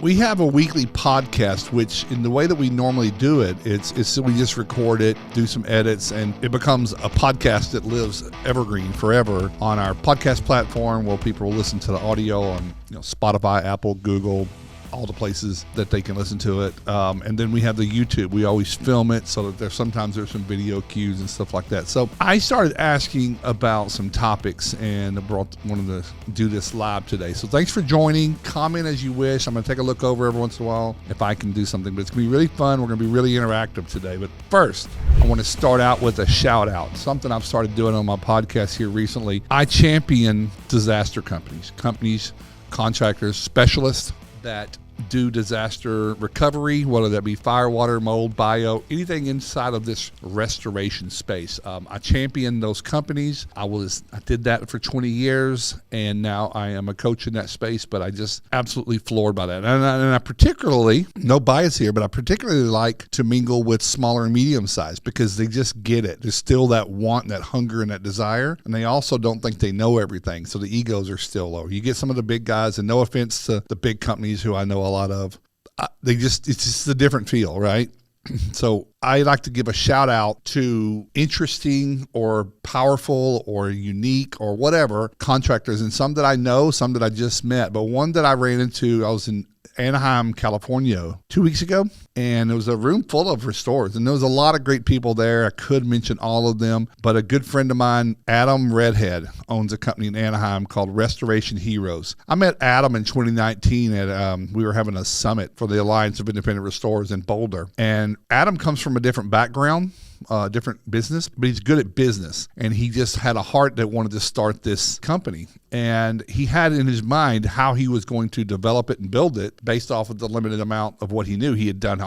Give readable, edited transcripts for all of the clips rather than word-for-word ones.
We have a weekly podcast, which in the way that we normally do it, it's we just record it, do some edits, and it becomes a podcast that lives evergreen forever on our podcast platform where people will listen to the audio on Spotify, Apple, Google, all the places that they can listen to it. And then we have the YouTube. We always film it so that sometimes there's some video cues and stuff like that. So I started asking about some topics and wanted to do this live today. So thanks for joining. Comment as you wish. I'm going to take a look over every once in a while if I can do something, but it's going to be really fun. We're going to be really interactive today. But first, I want to start out with a shout out. Something I've started doing on my podcast here recently. I champion disaster companies, contractors, specialists that do disaster recovery, whether that be fire, water, mold, bio, anything inside of this restoration space. I champion those companies. I did that for 20 years, and now I am a coach in that space, but I just absolutely floored by that. And I particularly, no bias here, but I particularly like to mingle with smaller and medium size because they just get it. There's still that want, that hunger, and that desire, and they also don't think they know everything, so the egos are still low. You get some of the big guys, and no offense to the big companies who I know a lot of, it's just a different feel, right? So I like to give a shout out to interesting or powerful or unique or whatever contractors, and some that I know, some that I just met. But one that I ran into, I was in Anaheim, California 2 weeks ago, and it was a room full of restorers, and there was a lot of great people there. I could mention all of them, but a good friend of mine, Adam Redhead, owns a company in Anaheim called Restoration Heroes. I met Adam in 2019 at we were having a summit for the Alliance of Independent Restorers in Boulder, and Adam comes from a different background, different business, but he's good at business, and he just had a heart that wanted to start this company, and he had in his mind how he was going to develop it and build it based off of the limited amount of what he knew. He had done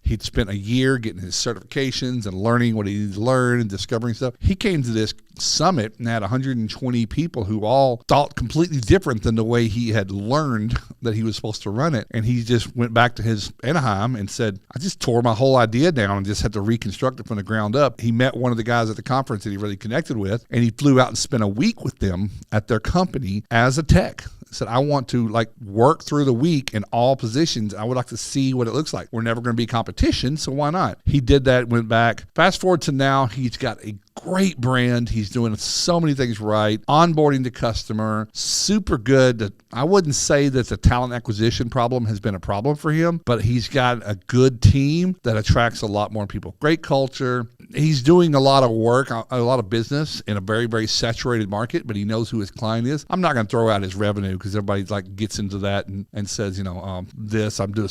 he'd spent a year getting his certifications and learning what he needed to learn and discovering stuff. He came to this summit and had 120 people who all thought completely different than the way he had learned that he was supposed to run it. And he just went back to his Anaheim and said, I just tore my whole idea down and just had to reconstruct it from the ground up. He met one of the guys at the conference that he really connected with, and he flew out and spent a week with them at their company as a tech. Said, I want to work through the week in all positions. I would like to see what it looks like. We're never going to be competition, so why not? He did that, went back. Fast forward to now, he's got a great brand. He's doing so many things right. Onboarding the customer, super good. I wouldn't say that the talent acquisition problem has been a problem for him, but he's got a good team that attracts a lot more people. Great culture. He's doing a lot of work, a lot of business in a very, very saturated market, but he knows who his client is. I'm not going to throw out his revenue because everybody gets into that and says,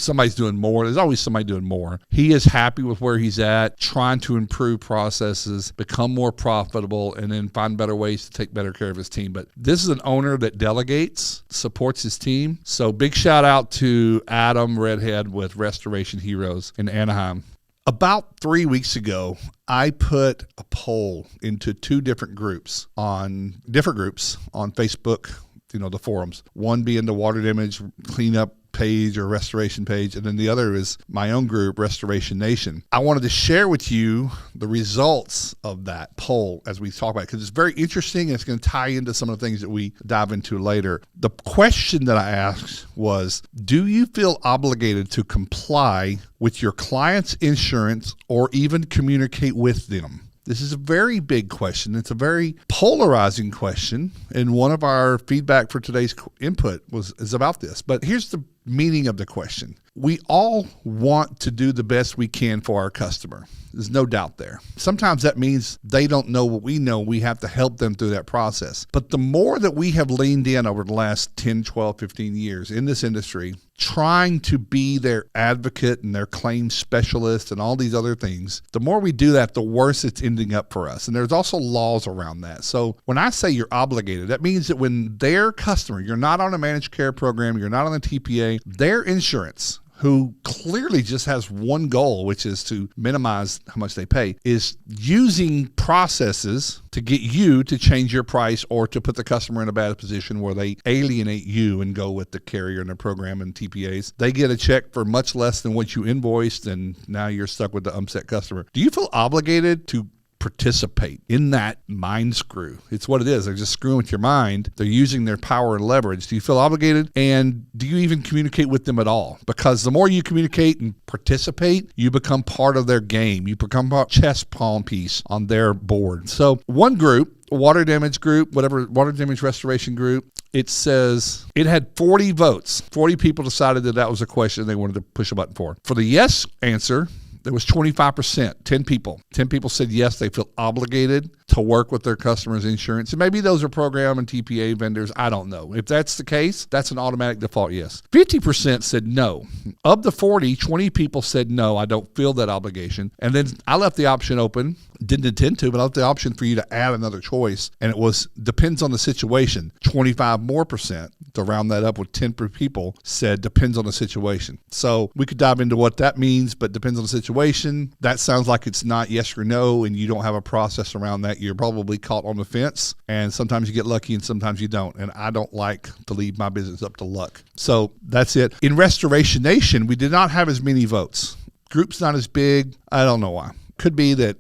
somebody's doing more. There's always somebody doing more. He is happy with where he's at, trying to improve processes, become more profitable, and then find better ways to take better care of his team. But this is an owner that delegates, supports his team. So big shout out to Adam Redhead with Restoration Heroes in Anaheim. About 3 weeks ago, I put a poll into two different groups on Facebook, the forums. One being the water damage cleanup page or restoration page, and then the other is my own group, Restoration Nation. I wanted to share with you the results of that poll as we talk about it, because it's very interesting and it's going to tie into some of the things that we dive into later. The question that I asked was, do you feel obligated to comply with your client's insurance or even communicate with them? This is a very big question. It's a very polarizing question, and one of our feedback for today's input is about this. But here's the meaning of the question. We all want to do the best we can for our customer. There's no doubt there. Sometimes that means they don't know what we know. We have to help them through that process. But the more that we have leaned in over the last 10, 12, 15 years in this industry, trying to be their advocate and their claim specialist and all these other things, the more we do that, the worse it's ending up for us. And there's also laws around that. So when I say you're obligated, that means that when their customer, you're not on a managed care program, you're not on a TPA, their insurance, who clearly just has one goal, which is to minimize how much they pay, is using processes to get you to change your price or to put the customer in a bad position where they alienate you and go with the carrier and the program and TPAs. They get a check for much less than what you invoiced, and now you're stuck with the upset customer. Do you feel obligated to participate in that mind screw. It's what it is. They're just screwing with your mind. They're using their power and leverage. Do you feel obligated? And do you even communicate with them at all? Because the more you communicate and participate, you become part of their game. You become a chess pawn piece on their board. So one group, water damage group, whatever, water damage restoration group, it says it had 40 votes. 40 people decided that was a question they wanted to push a button for. For the yes answer, there was 25%, 10 people. 10 people said yes, they feel obligated to work with their customers' insurance. And maybe those are program and TPA vendors. I don't know. If that's the case, that's an automatic default yes. 50% said no. Of the 40, 20 people said no, I don't feel that obligation. And then I left the option open. Didn't intend to, but I left the option for you to add another choice. And it was depends on the situation. 25% more, to round that up with 10 people, said depends on the situation. So we could dive into what that means, but depends on the situation. That sounds like it's not yes or no, and you don't have a process around that. You're probably caught on the fence, and sometimes you get lucky and sometimes you don't. And I don't like to leave my business up to luck. So that's it. In Restoration Nation, we did not have as many votes. Group's not as big. I don't know why. Could be that,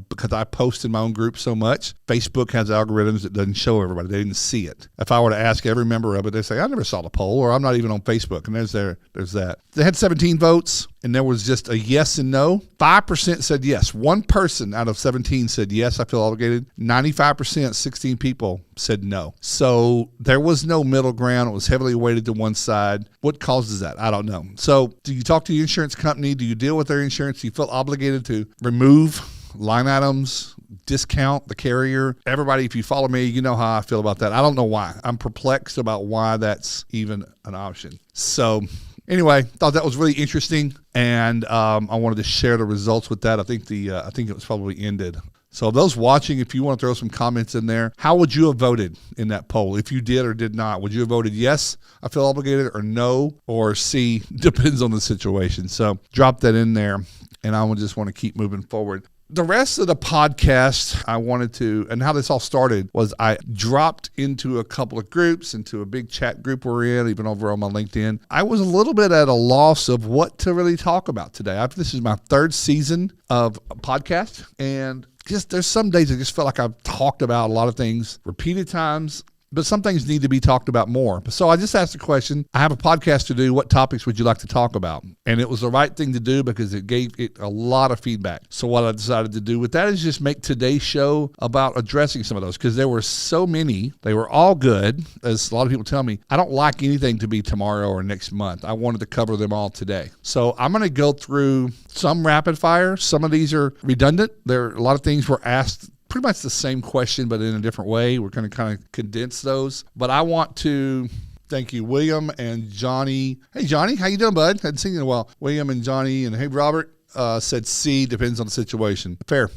because I post in my own group so much, Facebook has algorithms that doesn't show everybody. They didn't see it. If I were to ask every member of it, they say, I never saw the poll, or I'm not even on Facebook. And there's that. They had 17 votes, and there was just a yes and no. 5% said yes. One person out of 17 said yes, I feel obligated. 95%, 16 people said no. So there was no middle ground. It was heavily weighted to one side. What causes that? I don't know. So do you talk to your insurance company? Do you deal with their insurance? Do you feel obligated to remove line items, discount the carrier? Everybody, if you follow me, you know how I feel about that. I don't know why. I'm perplexed about why that's even an option. So anyway, thought that was really interesting, and I wanted to share the results with that. I think it was probably ended. So those watching, if you want to throw some comments in there, how would you have voted in that poll? If you did or did not, would you have voted yes, I feel obligated, or no, or C, depends on the situation? So drop that in there, and I just want to keep moving forward. The rest of the podcast I wanted to, and how this all started was I dropped into a couple of groups, into a big chat group we're in, even over on my LinkedIn. I was a little bit at a loss of what to really talk about today. This is my third season of a podcast, and there's some days I just felt like I've talked about a lot of things repeated times, but some things need to be talked about more. So I just asked the question, I have a podcast to do. What topics would you like to talk about? And it was the right thing to do because it gave it a lot of feedback. So what I decided to do with that is just make today's show about addressing some of those, because there were so many. They were all good. As a lot of people tell me, I don't like anything to be tomorrow or next month. I wanted to cover them all today. So I'm going to go through some rapid fire. Some of these are redundant. There are a lot of things were asked pretty much the same question, but in a different way. We're going to kind of condense those. But I want to thank you, William and Johnny. Hey, Johnny, how you doing, bud? Hadn't seen you in a while. William and Johnny, and hey, Robert said C, depends on the situation. Fair.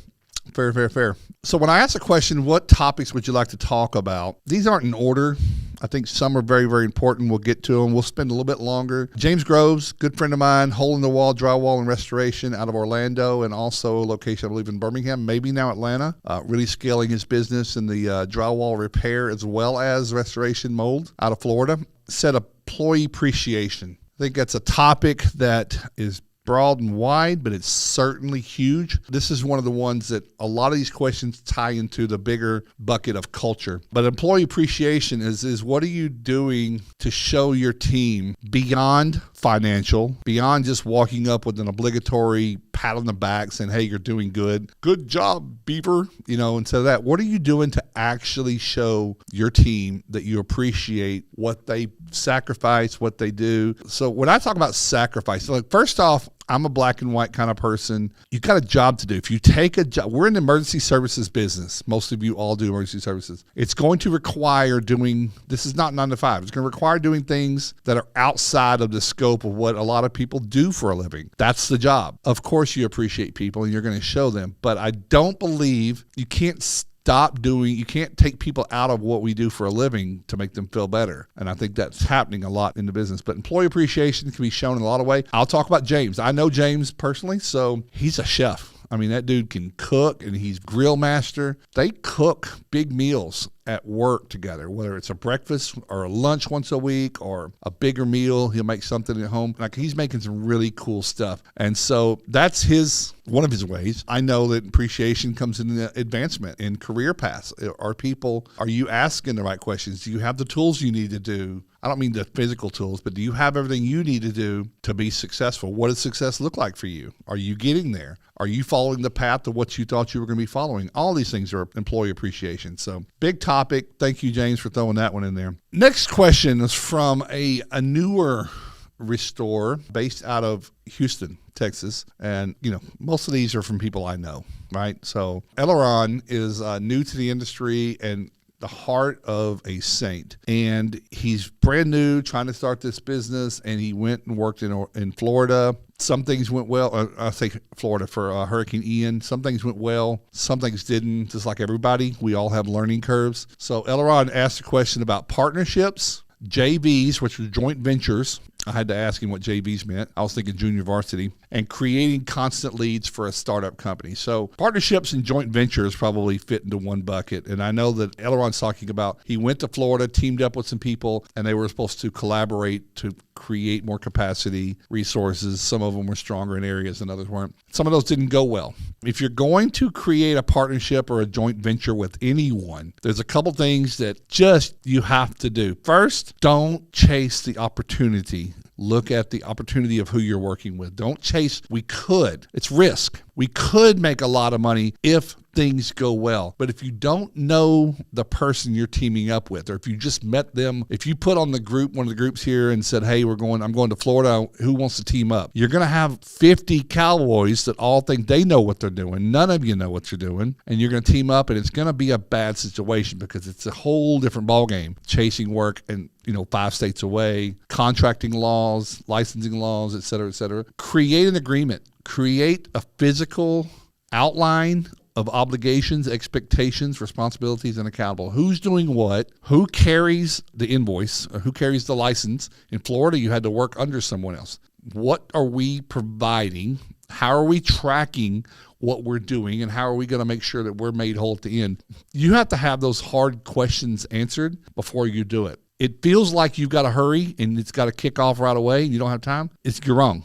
So when I ask a question, what topics would you like to talk about? These aren't in order. I think some are very, very important. We'll get to them. We'll spend a little bit longer. James Groves, good friend of mine, hole in the wall, drywall and restoration out of Orlando, and also a location, I believe, in Birmingham, maybe now Atlanta, really scaling his business in the drywall repair as well as restoration mold out of Florida. Said employee appreciation. I think that's a topic that is broad and wide, but it's certainly huge. This is one of the ones that a lot of these questions tie into the bigger bucket of culture. But employee appreciation is what are you doing to show your team beyond financial, beyond just walking up with an obligatory pat on the back saying, hey, you're doing good. Good job, Beaver. Instead of that, what are you doing to actually show your team that you appreciate what they sacrifice, what they do? So when I talk about sacrifice, first off, I'm a black and white kind of person. You got a job to do. If you take a job, we're in the emergency services business. Most of you all do emergency services. It's going to require this is not 9 to 5. It's going to require doing things that are outside of the scope of what a lot of people do for a living. That's the job. Of course, you appreciate people and you're going to show them, but I don't believe you can't take people out of what we do for a living to make them feel better. And I think that's happening a lot in the business. But employee appreciation can be shown in a lot of ways. I'll talk about James. I know James personally, so he's a chef. I mean, that dude can cook, and he's grill master. They cook big meals at work together, whether it's a breakfast or a lunch once a week or a bigger meal. He'll make something at home. Like, he's making some really cool stuff. And so that's one of his ways. I know that appreciation comes in the advancement in career paths. Are you asking the right questions? Do you have the tools you need to do? I don't mean the physical tools, but do you have everything you need to do to be successful? What does success look like for you? Are you getting there? Are you following the path of what you thought you were going to be following? All these things are employee appreciation. So big topic. Thank you, James, for throwing that one in there. Next question is from a newer restore based out of Houston, Texas. And, most of these are from people I know, right? So Aileron is new to the industry and the heart of a saint. And he's brand new, trying to start this business, and he went and worked in Florida. Some things went well. I say Florida for Hurricane Ian. Some things went well. Some things didn't. Just like everybody, we all have learning curves. So Aileron asked a question about partnerships, JVs, which are joint ventures. I had to ask him what JVs meant. I was thinking junior varsity. And creating constant leads for a startup company. So partnerships and joint ventures probably fit into one bucket. And I know that Aileron's talking about he went to Florida, teamed up with some people, and they were supposed to collaborate to create more capacity, resources. Some of them were stronger in areas and others weren't. Some of those didn't go well. If you're going to create a partnership or a joint venture with anyone, there's a couple things that you have to do. First, don't chase the opportunity. Look at the opportunity of who you're working with. Don't chase. It's risk. We could make a lot of money if things go well. But if you don't know the person you're teaming up with, or if you just met them, if you put on one of the groups here and said, hey, I'm going to Florida, who wants to team up? You're going to have 50 cowboys that all think they know what they're doing. None of you know what you're doing. And you're going to team up, and it's going to be a bad situation because it's a whole different ballgame. Chasing work and 5 states away, contracting laws, licensing laws, et cetera, et cetera. Create an agreement. Create a physical outline of obligations, expectations, responsibilities, and accountable. Who's doing what? Who carries the invoice? Or who carries the license? In Florida, you had to work under someone else. What are we providing? How are we tracking what we're doing? And how are we going to make sure that we're made whole at the end? You have to have those hard questions answered before you do it. It feels like you've got to hurry and it's got to kick off right away and you don't have time. You're wrong.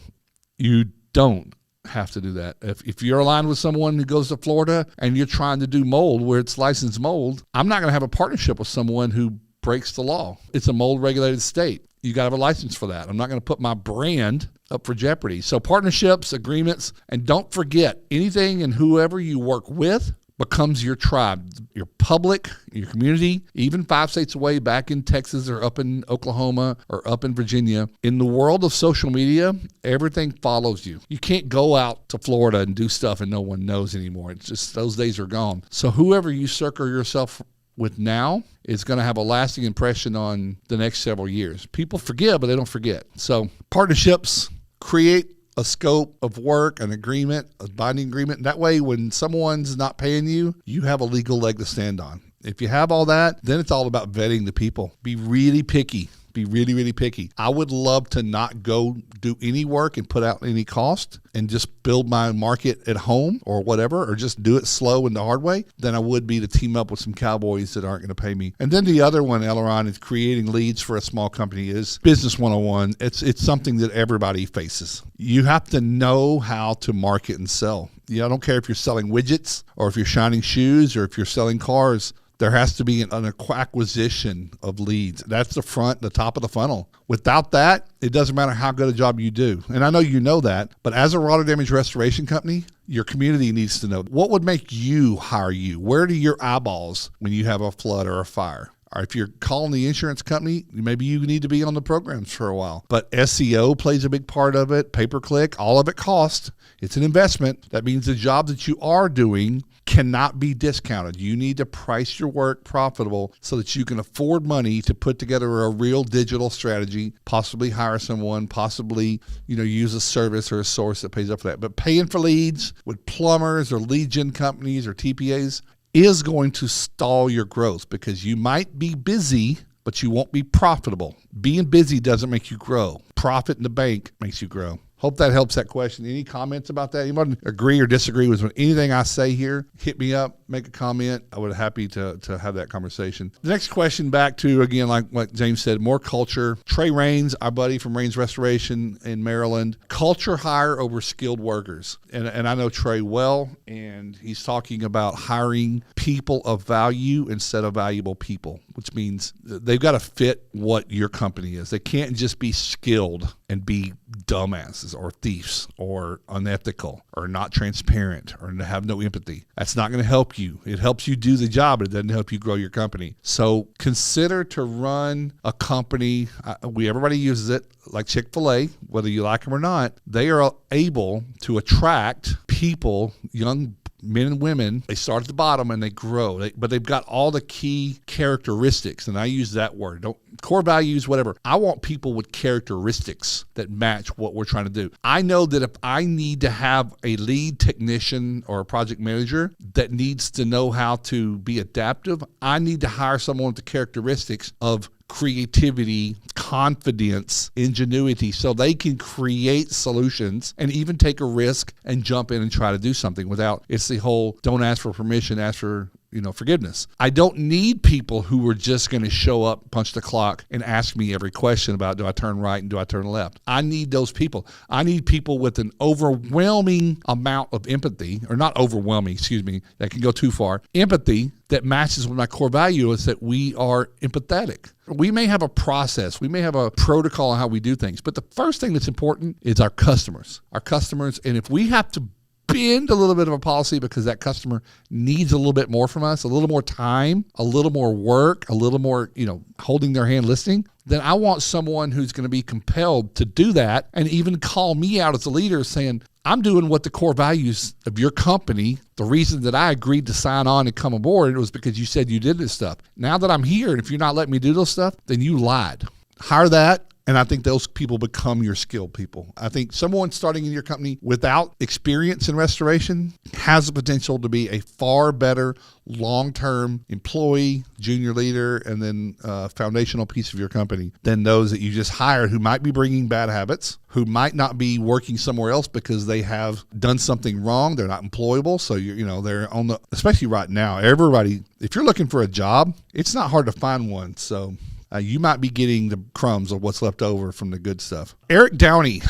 You don't have to do that. If you're aligned with someone who goes to Florida and you're trying to do mold where it's licensed mold, I'm not going to have a partnership with someone who breaks the law. It's a mold regulated state. You got to have a license for that. I'm not going to put my brand up for jeopardy. So partnerships, agreements, and don't forget anything and whoever you work with becomes your tribe, your public, your community, even 5 states away back in Texas or up in Oklahoma or up in Virginia. In the world of social media, everything follows you. You can't go out to Florida and do stuff and no one knows anymore. It's just those days are gone. So whoever you circle yourself with now is going to have a lasting impression on the next several years. People forgive, but they don't forget. So partnerships, create a scope of work, an agreement, a binding agreement. That way, when someone's not paying you, you have a legal leg to stand on. If you have all that, then it's all about vetting the people. Be really picky. Be really, really picky. I would love to not go do any work and put out any cost and just build my market at home or whatever, or just do it slow and the hard way, than I would be to team up with some cowboys that aren't going to pay me. And then the other one, Aileron, is creating leads for a small company is Business 101. It's something that everybody faces. You have to know how to market and sell. I don't care if you're selling widgets or if you're shining shoes or if you're selling cars. There has to be an acquisition of leads. That's the top of the funnel. Without that, it doesn't matter how good a job you do. And I know you know that, but as a water damage restoration company, your community needs to know what would make you hire you. Where do your eyeballs when you have a flood or a fire? Or if you're calling the insurance company, maybe you need to be on the programs for a while. But SEO plays a big part of it. Pay-per-click, all of it costs. It's an investment. That means the job that you are doing cannot be discounted. You need to price your work profitable so that you can afford money to put together a real digital strategy, possibly hire someone, possibly, use a service or a source that pays up for that. But paying for leads with plumbers or lead gen companies or TPAs is going to stall your growth because you might be busy, but you won't be profitable. Being busy doesn't make you grow. Profit in the bank makes you grow. Hope that helps that question. Any comments about that? Anyone agree or disagree with anything I say here? Hit me up, make a comment. I would be happy to have that conversation. The next question, back to, again, like what James said, more culture. Trey Raines, our buddy from Raines Restoration in Maryland, culture hire over skilled workers. And I know Trey well, and he's talking about hiring people of value instead of valuable people, which means they've got to fit what your company is. They can't just be skilled and be dumbasses or thieves or unethical or not transparent or have no empathy. That's not going to help you. It helps you do the job, but it doesn't help you grow your company. So consider to run a company. Everybody uses it, like Chick-fil-A, whether you like them or not. They are able to attract people, young men and women. They start at the bottom and they grow, but they've got all the key characteristics, and I use that word. Core values, whatever. I want people with characteristics that match what we're trying to do. I know that if I need to have a lead technician or a project manager that needs to know how to be adaptive, I need to hire someone with the characteristics of creativity, confidence, ingenuity, so they can create solutions and even take a risk and jump in and try to do something without, it's the whole don't ask for permission, ask for forgiveness. I don't need people who are just going to show up, punch the clock, and ask me every question about do I turn right and do I turn left. I need those people. I need people with an overwhelming amount of empathy, or not overwhelming, that can go too far. Empathy that matches with my core value is that we are empathetic. We may have a process, we may have a protocol on how we do things, but the first thing that's important is our customers. And if we have to bend a little bit of a policy because that customer needs a little bit more from us, a little more time, a little more work, a little more, holding their hand, listening, then I want someone who's going to be compelled to do that and even call me out as a leader saying, I'm doing what the core values of your company, the reason that I agreed to sign on and come aboard, it was because you said you did this stuff. Now that I'm here, and if you're not letting me do those stuff, then you lied. Hire that. And I think those people become your skilled people. I think someone starting in your company without experience in restoration has the potential to be a far better long-term employee, junior leader, and then foundational piece of your company than those that you just hired who might be bringing bad habits, who might not be working somewhere else because they have done something wrong. They're not employable. So, they're on especially right now, everybody, if you're looking for a job, it's not hard to find one. So you might be getting the crumbs of what's left over from the good stuff. Eric Downey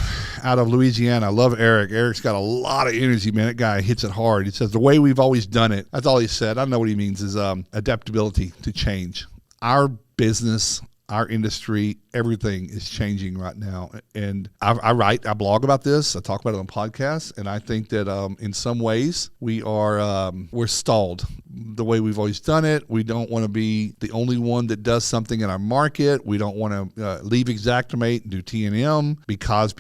out of Louisiana. I love Eric. Eric's got a lot of energy, man. That guy hits it hard. He says, the way we've always done it, that's all he said. I don't know what he means is adaptability to change. Our business, our industry, everything is changing right now. And I blog about this. I talk about it on podcasts. And I think that in some ways we're stalled the way we've always done it. We don't want to be the only one that does something in our market. We don't want to leave Xactimate and do T&M because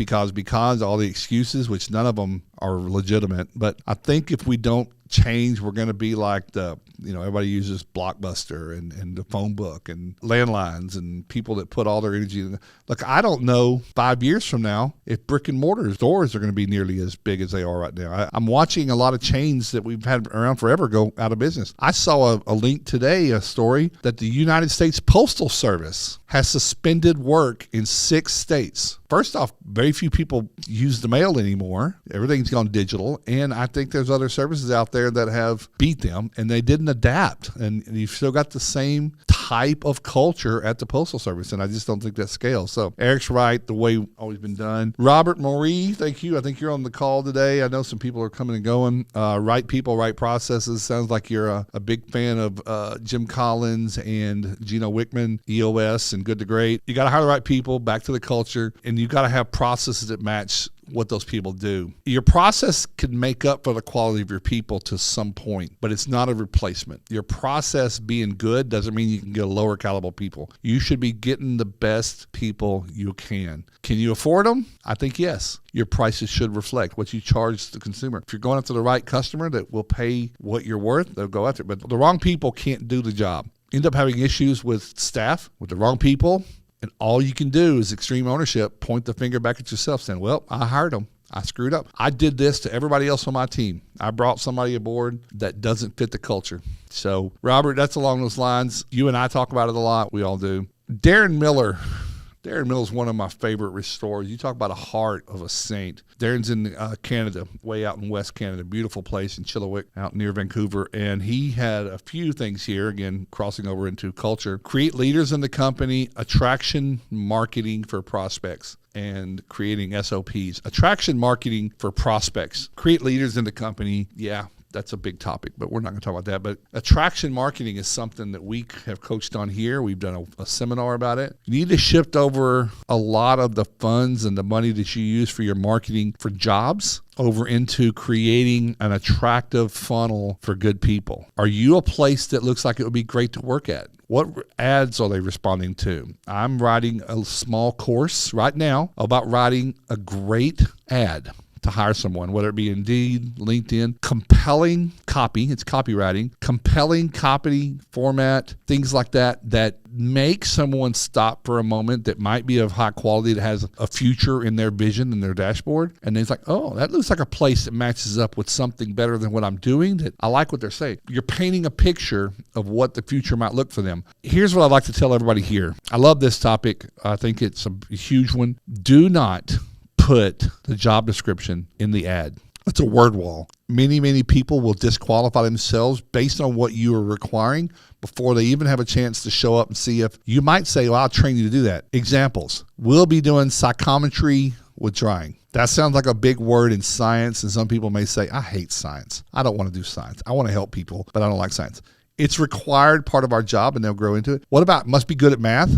all the excuses, which none of them are legitimate. But I think if we don't change, we're going to be like everybody uses Blockbuster and the phone book and landlines and people that put all their energy in. Look, I don't know 5 years from now if brick and mortar stores are going to be nearly as big as they are right now. I'm watching a lot of chains that we've had around forever go out of business. I saw a link today, a story that the United States Postal Service has suspended work in 6 states. First off, very few people use the mail anymore. Everything's gone digital. And I think there's other services out there that have beat them, and they didn't adapt. And you've still got the same type of culture at the Postal Service, and I just don't think that scales. So Eric's right, the way always been done. Robert Moree, thank you. I think you're on the call today. I know some people are coming and going. Right people, right processes. Sounds like you're a big fan of Jim Collins and Gino Wickman, EOS, and Good to Great. You got to hire the right people, back to the culture, and you got to have processes that match what those people do. Your process can make up for the quality of your people to some point, but it's not a replacement. Your process being good doesn't mean you can get a lower caliber people. You should be getting the best people you can. Can you afford them? I think yes. Your prices should reflect what you charge the consumer. If you're going after the right customer that will pay what you're worth, they'll go after it. But the wrong people can't do the job. End up having issues with staff, with the wrong people. And all you can do is extreme ownership, point the finger back at yourself saying, well, I hired them. I screwed up. I did this to everybody else on my team. I brought somebody aboard that doesn't fit the culture. So, Robert, that's along those lines. You and I talk about it a lot. We all do. Darren Miller Darren Mills is one of my favorite restorers. You talk about a heart of a saint. Darren's in Canada, way out in West Canada, beautiful place in Chilliwack, out near Vancouver. And he had a few things here, again, crossing over into culture. Create leaders in the company, attraction marketing for prospects, and creating SOPs. Attraction marketing for prospects. Create leaders in the company. Yeah, that's a big topic, but we're not going to talk about that. But attraction marketing is something that we have coached on here. We've done a seminar about it. You need to shift over a lot of the funds and the money that you use for your marketing for jobs over into creating an attractive funnel for good people. Are you a place that looks like it would be great to work at? What ads are they responding to? I'm writing a small course right now about writing a great ad to hire someone, whether it be Indeed, LinkedIn, compelling copy, it's copywriting, compelling copy format, things like that, that make someone stop for a moment that might be of high quality, that has a future in their vision and their dashboard. And it's like, oh, that looks like a place that matches up with something better than what I'm doing, that I like what they're saying. You're painting a picture of what the future might look for them. Here's what I'd like to tell everybody here. I love this topic. I think it's a huge one. Do not put the job description in the ad. It's a word wall. Many people will disqualify themselves based on what you are requiring before they even have a chance to show up and see if you might say, well, I'll train you to do that. Examples. We'll be doing psychometry with drying. That sounds like a big word in science, and some people may say, I hate science. I don't want to do science. I want to help people, but I don't like science. It's required part of our job, and they'll grow into it. What about must be good at math?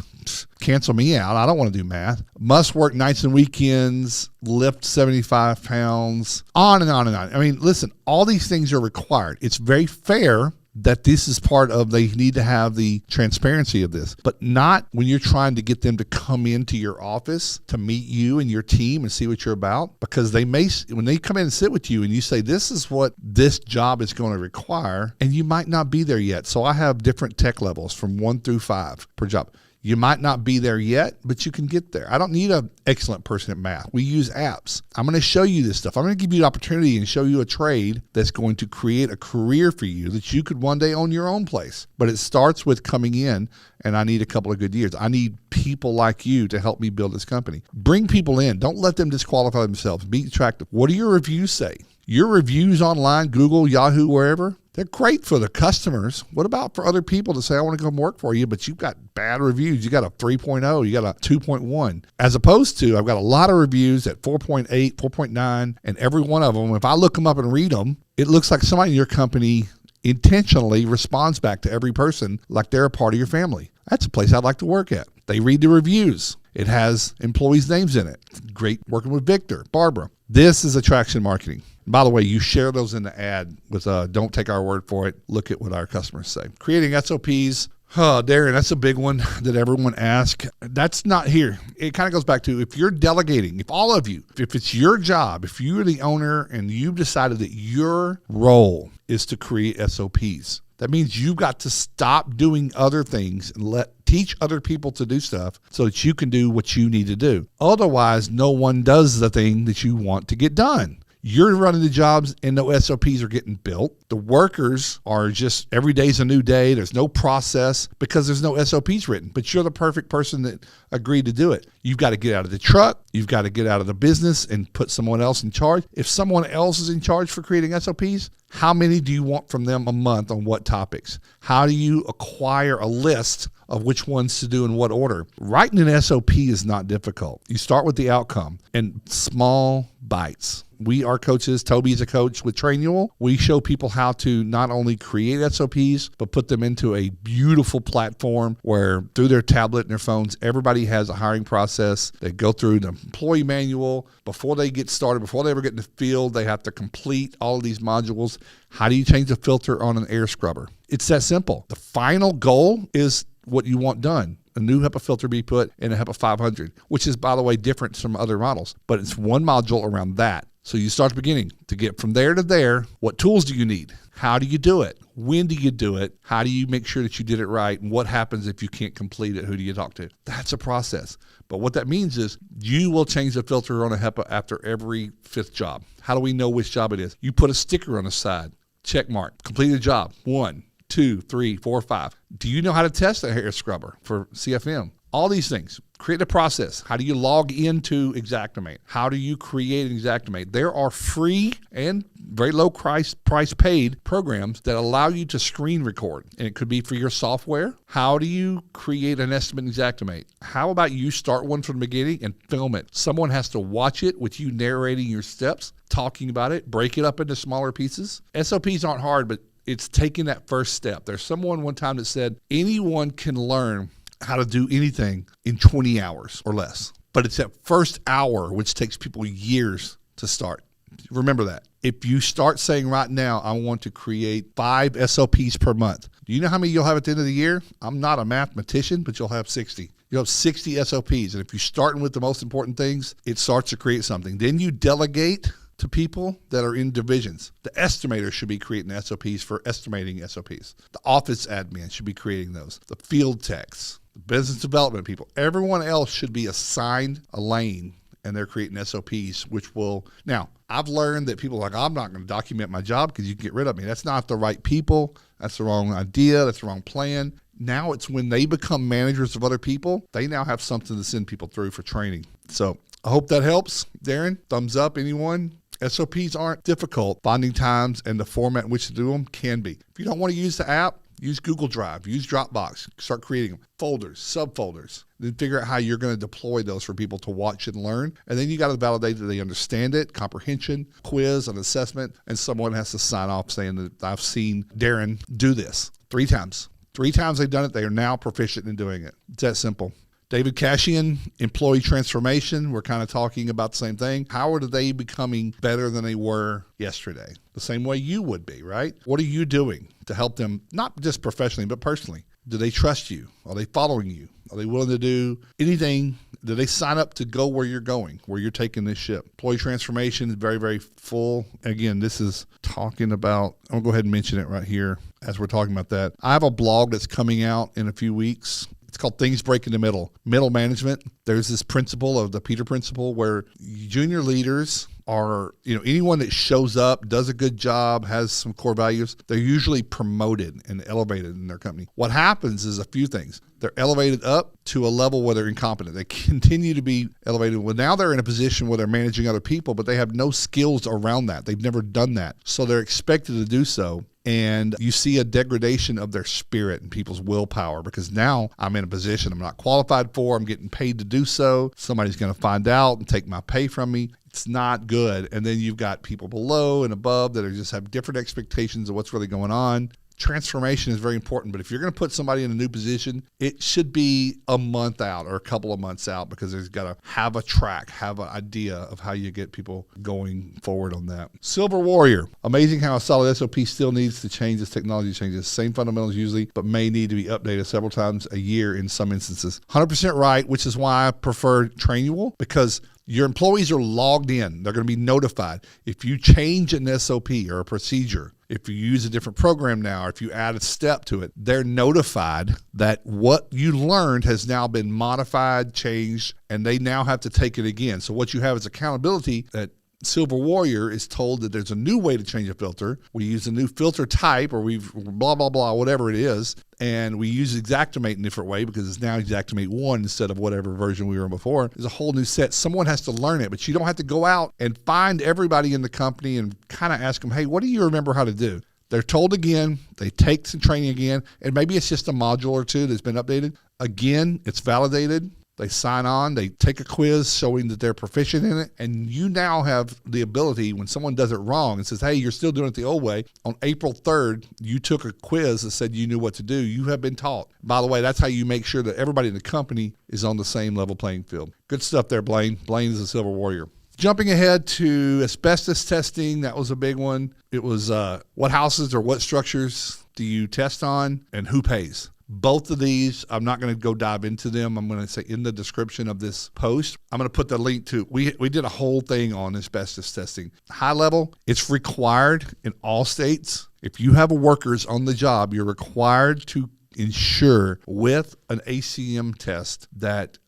Cancel me out. I don't want to do math. Must work nights and weekends, lift 75 pounds, on and on and on. I mean, listen, all these things are required. It's very fair that this is part of, they need to have the transparency of this, but not when you're trying to get them to come into your office to meet you and your team and see what you're about, because they may, when they come in and sit with you and you say, this is what this job is going to require, and you might not be there yet. So I have different tech levels from 1 through 5 per job. You might not be there yet, but you can get there. I don't need an excellent person at math. We use apps. I'm going to show you this stuff. I'm going to give you an opportunity and show you a trade that's going to create a career for you that you could one day own your own place. But it starts with coming in, and I need a couple of good years. I need people like you to help me build this company. Bring people in. Don't let them disqualify themselves. Be attractive. What do your reviews say? Your reviews online, Google, Yahoo, wherever, they're great for the customers. What about for other people to say, I want to come work for you, but you've got bad reviews. You got a 3.0, you got a 2.1. As opposed to, I've got a lot of reviews at 4.8, 4.9, and every one of them, if I look them up and read them, it looks like somebody in your company intentionally responds back to every person like they're a part of your family. That's a place I'd like to work at. They read the reviews. It has employees' names in it. Great working with Victor, Barbara. This is attraction marketing. By the way, you share those in the ad with don't take our word for it. Look at what our customers say. Creating SOPs. Oh, Darren, that's a big one that everyone asks. That's not here. It kind of goes back to, if you're delegating, if all of you, if it's your job, if you're the owner and you've decided that your role is to create SOPs, that means you've got to stop doing other things and teach other people to do stuff so that you can do what you need to do. Otherwise, no one does the thing that you want to get done. You're running the jobs and no SOPs are getting built. The workers are just, every day's a new day. There's no process because there's no SOPs written, but you're the perfect person that agreed to do it. You've got to get out of the truck. You've got to get out of the business and put someone else in charge. If someone else is in charge for creating SOPs, how many do you want from them a month on what topics? How do you acquire a list of which ones to do in what order? Writing an SOP is not difficult. You start with the outcome and small bites. We are coaches. Toby's a coach with Trainual. We show people how to not only create SOPs, but put them into a beautiful platform where through their tablet and their phones, everybody has a hiring process. They go through the employee manual. Before they get started, before they ever get in the field, they have to complete all of these modules. How do you change the filter on an air scrubber? It's that simple. The final goal is what you want done. A new HEPA filter be put in a HEPA 500, which is, by the way, different from other models, but it's one module around that. So you start at the beginning. To get from there to there, what tools do you need? How do you do it? When do you do it? How do you make sure that you did it right? And what happens if you can't complete it? Who do you talk to? That's a process. But what that means is you will change the filter on a HEPA after every 5th job. How do we know which job it is? You put a sticker on the side. Check mark. Completed job. 1, 2, 3, 4, 5. Do you know how to test a hair scrubber for CFM? All these things. Create a process. How do you log into Xactimate? How do you create an Xactimate? There are free and very low price paid programs that allow you to screen record. And it could be for your software. How do you create an estimate in Xactimate? How about you start one from the beginning and film it? Someone has to watch it with you narrating your steps, talking about it, break it up into smaller pieces. SOPs aren't hard, but it's taking that first step. There's someone one time that said anyone can learn how to do anything in 20 hours or less. But it's that first hour which takes people years to start. Remember that. If you start saying right now, I want to create 5 SOPs per month, do you know how many you'll have at the end of the year? I'm not a mathematician, but you'll have 60. You'll have 60 SOPs. And if you're starting with the most important things, it starts to create something. Then you delegate to people that are in divisions. The estimator should be creating SOPs for estimating SOPs. The office admin should be creating those. The field techs, the business development people, everyone else should be assigned a lane, and they're creating SOPs, which will, now, I've learned that people are like, I'm not going to document my job because you can get rid of me. That's not the right people. That's the wrong idea. That's the wrong plan. Now it's when they become managers of other people, they now have something to send people through for training. So I hope that helps. Darren, thumbs up, anyone? SOPs aren't difficult. Finding times and the format in which to do them can be. If you don't want to use the app, use Google Drive, use Dropbox, start creating them. Folders, subfolders. Then figure out how you're going to deploy those for people to watch and learn. And then you got to validate that they understand it, comprehension, quiz, an assessment, and someone has to sign off saying that I've seen Darren do this 3 times. 3 times they've done it, they are now proficient in doing it. It's that simple. David Cashian, employee transformation. We're kind of talking about the same thing. How are they becoming better than they were yesterday? The same way you would be, right? What are you doing to help them, not just professionally, but personally? Do they trust you? Are they following you? Are they willing to do anything? Do they sign up to go where you're going, where you're taking this ship? Employee transformation is very, very full. Again, this is talking about, I'm going to go ahead and mention it right here as we're talking about that. I have a blog that's coming out in a few weeks. It's called Things Break in the Middle management. There's this principle of the Peter principle where junior leaders are, anyone that shows up, does a good job, has some core values, they're usually promoted and elevated in their company. What happens is a few things. They're elevated up to a level where they're incompetent. They continue to be elevated. Well, now they're in a position where they're managing other people, but they have no skills around that. They've never done that. So they're expected to do so. And you see a degradation of their spirit and people's willpower because now I'm in a position I'm not qualified for. I'm getting paid to do so. Somebody's going to find out and take my pay from me. It's not good. And then you've got people below and above that are just have different expectations of what's really going on. Transformation is very important, but if you're going to put somebody in a new position, it should be a month out or a couple of months out because there's got to have a track, have an idea of how you get people going forward on that. Silver Warrior. Amazing how a solid SOP still needs to change as technology changes. Same fundamentals usually, but may need to be updated several times a year in some instances. 100% right, which is why I prefer Trainual because your employees are logged in. They're going to be notified. If you change an SOP or a procedure, if you use a different program now, or if you add a step to it, they're notified that what you learned has now been modified, changed, and they now have to take it again. So what you have is accountability that Silver Warrior is told that there's a new way to change a filter. We use a new filter type or we've blah, blah, blah, whatever it is. And we use Xactimate in a different way because it's now Xactimate 1 instead of whatever version we were in before. There's a whole new set. Someone has to learn it, but you don't have to go out and find everybody in the company and kind of ask them, hey, what do you remember how to do? They're told again, they take some training again, and maybe it's just a module or two that's been updated. Again, it's validated. They sign on, they take a quiz showing that they're proficient in it, and you now have the ability when someone does it wrong and says, hey, you're still doing it the old way. On April 3rd, you took a quiz that said you knew what to do. You have been taught. By the way, that's how you make sure that everybody in the company is on the same level playing field. Good stuff there, Blaine. Blaine is a Silver Warrior. Jumping ahead to asbestos testing, that was a big one. It was what houses or what structures do you test on and who pays? Both of these, I'm not going to go dive into them. I'm going to say in the description of this post, I'm going to put the link to, we did a whole thing on asbestos testing. High level, it's required in all states. If you have workers on the job, you're required to ensure with an ACM test that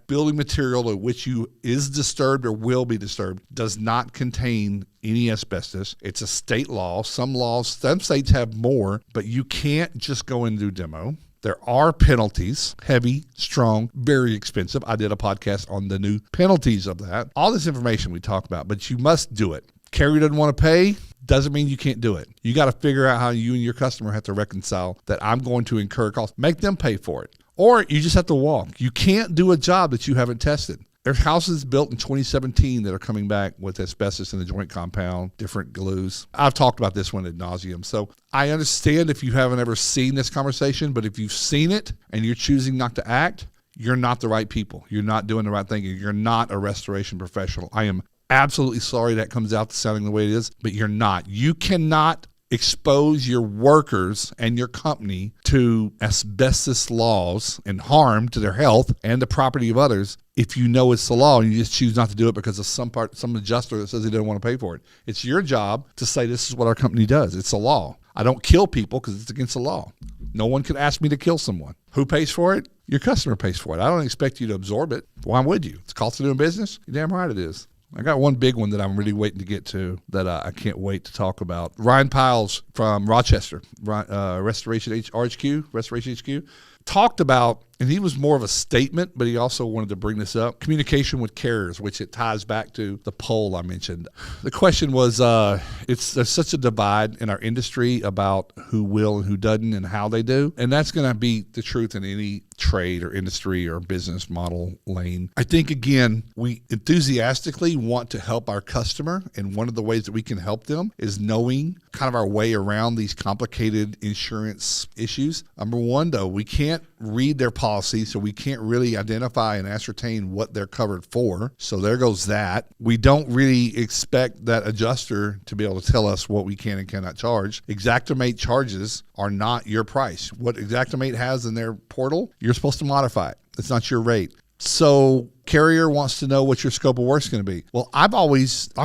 building material of which you is disturbed or will be disturbed does not contain any asbestos. It's a state law. Some states have more, but you can't just go and do demo. There are penalties, heavy, strong, very expensive. I did a podcast on the new penalties of that. All this information we talk about, but you must do it. Carrier doesn't want to pay, doesn't mean you can't do it. You got to figure out how you and your customer have to reconcile that I'm going to incur costs. Make them pay for it. Or you just have to walk. You can't do a job that you haven't tested. There's houses built in 2017 that are coming back with asbestos in the joint compound, different glues. I've talked about this one ad nauseum. So I understand if you haven't ever seen this conversation, but if you've seen it and you're choosing not to act, you're not the right people. You're not doing the right thing. You're not a restoration professional. I am absolutely sorry that comes out sounding the way it is, but you're not. You cannot expose your workers and your company to asbestos laws and harm to their health and the property of others if you know it's the law and you just choose not to do it because of some adjuster that says he doesn't want to pay for it. It's your job to say this is what our company does. It's a law. I don't kill people because it's against the law. No one can ask me to kill someone. Who pays for it? Your customer pays for it. I don't expect you to absorb it. Why would you? It's the cost of doing business. You're damn right it is. I got one big one that I'm really waiting to get to that I can't wait to talk about. Ryan Piles from Rochester, Restoration HQ, talked about, and he was more of a statement, but he also wanted to bring this up, communication with carriers, which it ties back to the poll I mentioned. The question was, there's such a divide in our industry about who will and who doesn't and how they do, and that's going to be the truth in any trade or industry or business model lane. I think, again, we enthusiastically want to help our customer, and one of the ways that we can help them is knowing kind of our way around these complicated insurance issues. Number one, though, we can't read their policy, so we can't really identify and ascertain what they're covered for. So there goes that. We don't really expect that adjuster to be able to tell us what we can and cannot charge. Xactimate charges are not your price. What Xactimate has in their portal, you're supposed to modify it. It's not your rate. So carrier wants to know what your scope of work is going to be. Well, I've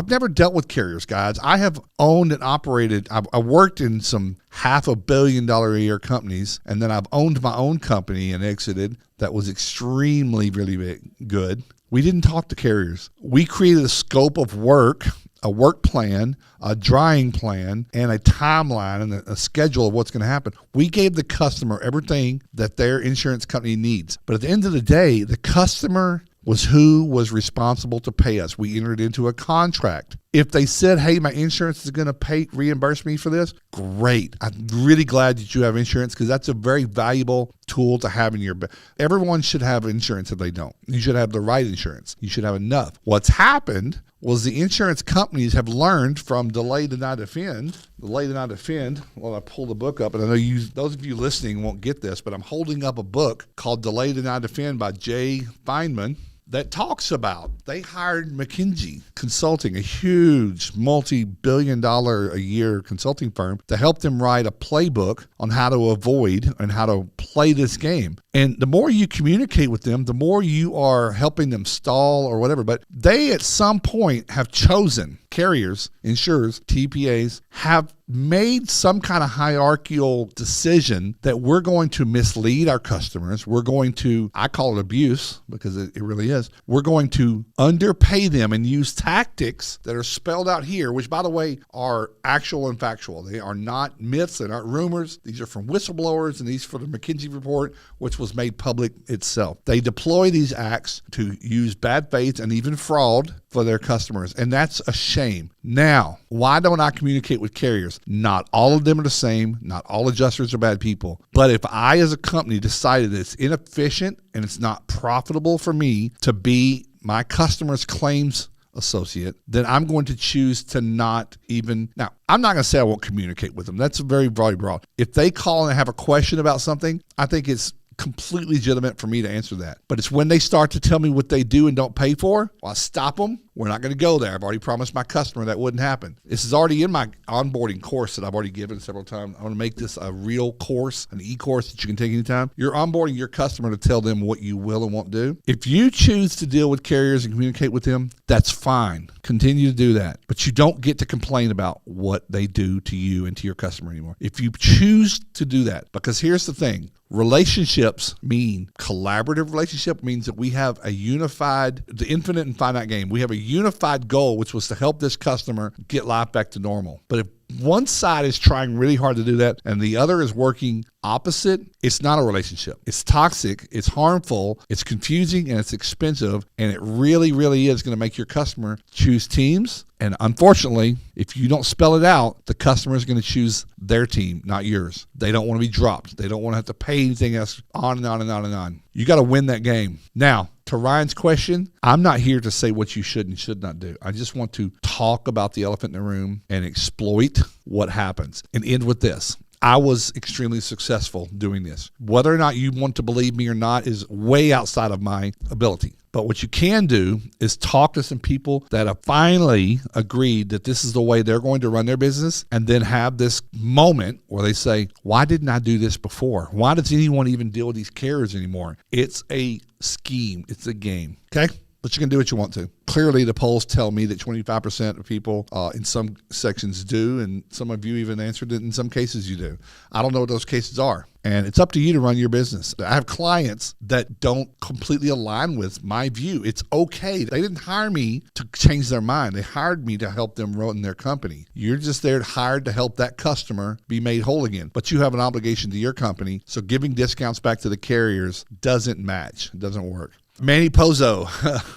never dealt with carriers, guys. I have owned and operated. I worked in some $500 million a year companies, and then I've owned my own company and exited that was extremely, really good. We didn't talk to carriers. We created a scope of work, a work plan, a drying plan, and a timeline and a schedule of what's going to happen. We gave the customer everything that their insurance company needs. But at the end of the day, the customer was who was responsible to pay us. We entered into a contract. If they said, hey, my insurance is going to reimburse me for this, great. I'm really glad that you have insurance because that's a very valuable tool to have in your bag. Everyone should have insurance if they don't. You should have the right insurance. You should have enough. What's happened was the insurance companies have learned from delay, deny, defend. Delay, deny, defend. Well, I pulled the book up, and I know those of you listening won't get this, but I'm holding up a book called Delay, Deny, Defend by Jay Feinman that talks about they hired McKinsey Consulting, a huge multi-billion-dollar a year consulting firm, to help them write a playbook on how to avoid and how to play this game. And the more you communicate with them, the more you are helping them stall or whatever. But they at some point have chosen, carriers, insurers, TPAs, have made some kind of hierarchical decision that we're going to mislead our customers. We're going to, I call it abuse because it really is. We're going to underpay them and use tactics that are spelled out here, which, by the way, are actual and factual. They are not myths. They're not rumors. These are from whistleblowers, and these for the McKinsey report, which was made public itself. They deploy these acts to use bad faith and even fraud for their customers, and that's a shame. Now, why don't I communicate with carriers? Not all of them are the same. Not all adjusters are bad people. But if I, as a company, decided it's inefficient and it's not profitable for me to be my customer's claims associate, then I'm going to choose to not even. Now, I'm not going to say I won't communicate with them. That's very broad. If they call and have a question about something, I think it's completely legitimate for me to answer that. But it's when they start to tell me what they do and don't pay for, well, I stop them. We're not going to go there. I've already promised my customer that wouldn't happen. This is already in my onboarding course that I've already given several times. I want to make this a real course, an e-course that you can take anytime. You're onboarding your customer to tell them what you will and won't do. If you choose to deal with carriers and communicate with them, that's fine. Continue to do that. But you don't get to complain about what they do to you and to your customer anymore. If you choose to do that, because here's the thing, relationships mean collaborative relationship means that we have a unified, the infinite and finite game. We have a unified goal, which was to help this customer get life back to normal. But if one side is trying really hard to do that and the other is working opposite, it's not a relationship. It's toxic, it's harmful, it's confusing, and it's expensive, and it really, really is going to make your customer choose teams. And unfortunately, if you don't spell it out, the customer is going to choose their team, not yours. They don't want to be dropped. They don't want to have to pay anything else, on and on and on and on. You got to win that game. Now, to Ryan's question, I'm not here to say what you should and should not do. I just want to talk about the elephant in the room and exploit what happens and end with this. I was extremely successful doing this. Whether or not you want to believe me or not is way outside of my ability. But what you can do is talk to some people that have finally agreed that this is the way they're going to run their business, and then have this moment where they say, why didn't I do this before? Why does anyone even deal with these carriers anymore? It's a scheme. It's a game. Okay? But you can do what you want to. Clearly, the polls tell me that 25% of people in some sections do, and some of you even answered it in some cases you do. I don't know what those cases are. And it's up to you to run your business. I have clients that don't completely align with my view. It's okay. They didn't hire me to change their mind. They hired me to help them run their company. You're just there hired to help that customer be made whole again. But you have an obligation to your company. So giving discounts back to the carriers doesn't match. It doesn't work. Manny Pozo.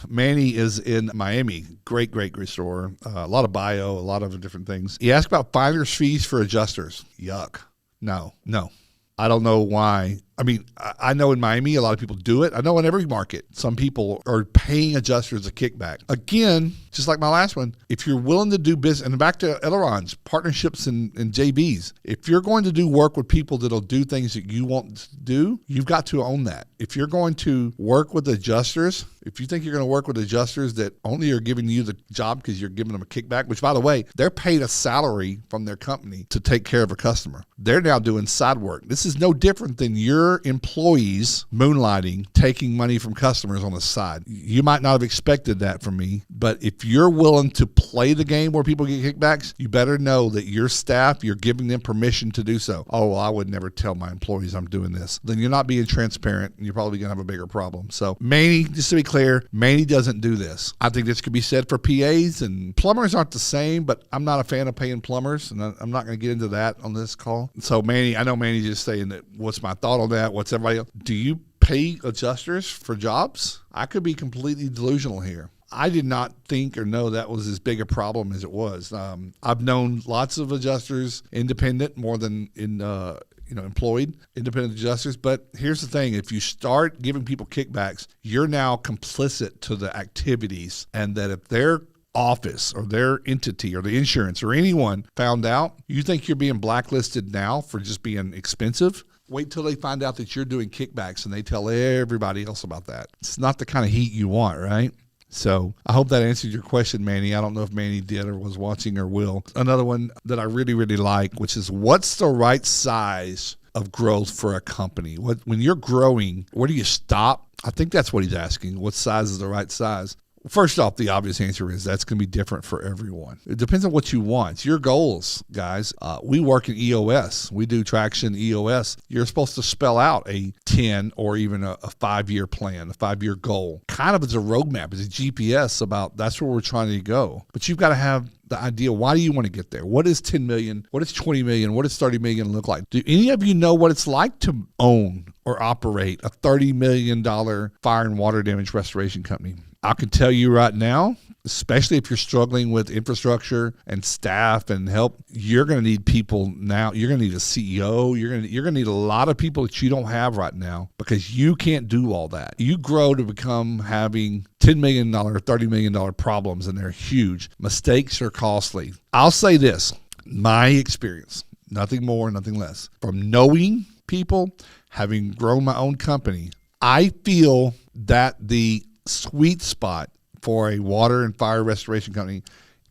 Manny is in Miami. Great store. A lot of bio, a lot of different things. He asked about finder's fees for adjusters. Yuck. No. I don't know why. I mean, I know in Miami, a lot of people do it. I know in every market, some people are paying adjusters a kickback. Again, just like my last one, if you're willing to do business, and back to ailerons, partnerships and JVs, if you're going to do work with people that'll do things that you want to do, you've got to own that. If you're going to work with adjusters, if you think you're going to work with adjusters that only are giving you the job because you're giving them a kickback, which by the way, they're paid a salary from their company to take care of a customer. They're now doing side work. This is no different than your employees moonlighting, taking money from customers on the side. You might not have expected that from me, but if you're willing to play the game where people get kickbacks, you better know that your staff, you're giving them permission to do so. Oh, well, I would never tell my employees I'm doing this. Then you're not being transparent, and you're probably going to have a bigger problem. So Manny, just to be clear, Manny doesn't do this. I think this could be said for PAs, and plumbers aren't the same, but I'm not a fan of paying plumbers, and I'm not going to get into that on this call. So Manny, I know Manny's just saying that what's my thought on that? What's everybody else? Do you pay adjusters for jobs? I could be completely delusional here. I did not think or know that was as big a problem as it was. I've known lots of adjusters, independent, more than employed independent adjusters. But here's the thing. If you start giving people kickbacks, you're now complicit to the activities, and that if their office or their entity or the insurance or anyone found out, you think you're being blacklisted now for just being expensive? Wait till they find out that you're doing kickbacks and they tell everybody else about that. It's not the kind of heat you want, right? So I hope that answered your question, Manny. I don't know if Manny did or was watching or will. Another one that I really, really like, which is, what's the right size of growth for a company? When you're growing, where do you stop? I think that's what he's asking. What size is the right size? First off, the obvious answer is that's going to be different for everyone. It depends on what you want. It's your goals, guys. We work in EOS. We do traction EOS. You're supposed to spell out a 10 or even a 5-year plan, a 5-year goal. Kind of as a roadmap, as a GPS about that's where we're trying to go. But you've got to have the idea, why do you want to get there? What is 10 million? What is 20 million? What does 30 million look like? Do any of you know what it's like to own or operate a $30 million fire and water damage restoration company? I can tell you right now, especially if you're struggling with infrastructure and staff and help, you're going to need people now. You're going to need a CEO. You're going to need a lot of people that you don't have right now, because you can't do all that. You grow to become having $10 million, $30 million problems, and they're huge. Mistakes are costly. I'll say this, my experience, nothing more, nothing less. From knowing people, having grown my own company, I feel that the sweet spot for a water and fire restoration company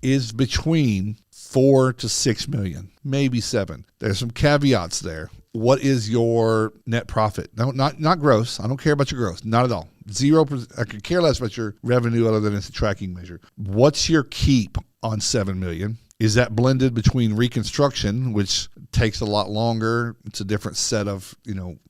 is between 4 to 6 million, maybe 7. There's some caveats there. What is your net profit? No, not gross. I don't care about your gross. Not at all. 0%. I could care less about your revenue other than it's a tracking measure. What's your keep on 7 million? Is that blended between reconstruction, which takes a lot longer? It's a different set of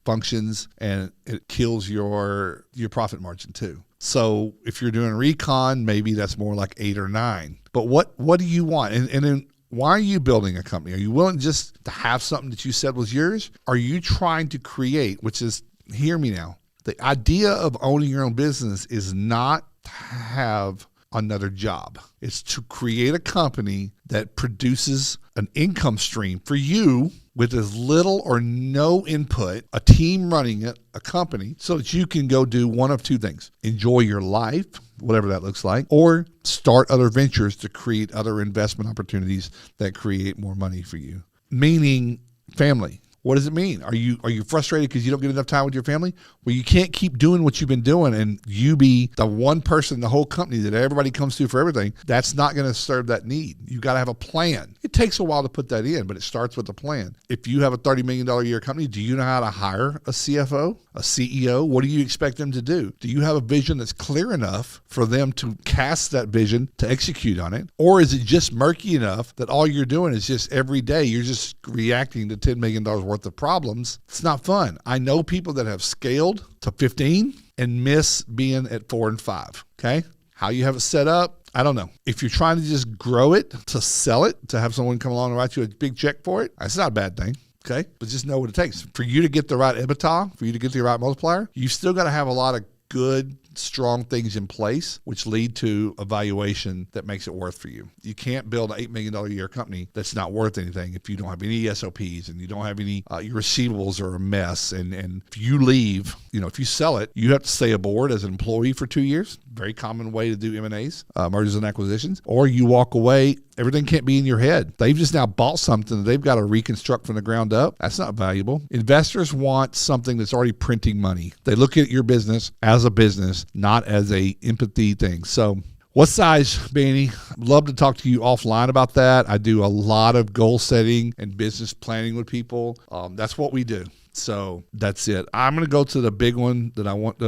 functions, and it kills your profit margin too. So if you're doing recon, maybe that's more like 8 or 9. But what do you want? And then Why are you building a company? Are you willing just to have something that you said was yours? Are you trying to create, which is, hear me now, the idea of owning your own business is not to have another job. It's to create a company that produces an income stream for you with as little or no input, a team running it, a company, so that you can go do one of two things: enjoy your life, whatever that looks like, or start other ventures to create other investment opportunities that create more money for you. Meaning family. What does it mean? Are you frustrated because you don't get enough time with your family? Well, you can't keep doing what you've been doing and you be the one person in the whole company that everybody comes to for everything. That's not going to serve that need. You got to have a plan. It takes a while to put that in, but it starts with a plan. If you have a $30 million a year company, do you know how to hire a CFO, a CEO? What do you expect them to do? Do you have a vision that's clear enough for them to cast that vision to execute on it? Or is it just murky enough that all you're doing is just every day you're just reacting to $10 million worth of problems? It's not fun. I know people that have scaled to 15 and miss being at 4 and 5. Okay. How you have it set up, I don't know. If you're trying to just grow it, to sell it, to have someone come along and write you a big check for it, that's not a bad thing. Okay. But just know what it takes. For you to get the right EBITDA, for you to get the right multiplier, you still got to have a lot of good, strong things in place, which lead to a valuation that makes it worth for you. You can't build an $8 million a year company that's not worth anything if you don't have any SOPs and you don't have any, your receivables are a mess. And if you leave, if you sell it, you have to stay aboard as an employee for 2 years. Very common way to do M&As, mergers and acquisitions, or you walk away. Everything can't be in your head. They've just now bought something that they've got to reconstruct from the ground up. That's not valuable. Investors want something that's already printing money. They look at your business as a business, not as a empathy thing. So what size, Benny? I'd love to talk to you offline about that. I do a lot of goal setting and business planning with people. That's what we do. So that's it. I'm going to go to the big one that I want.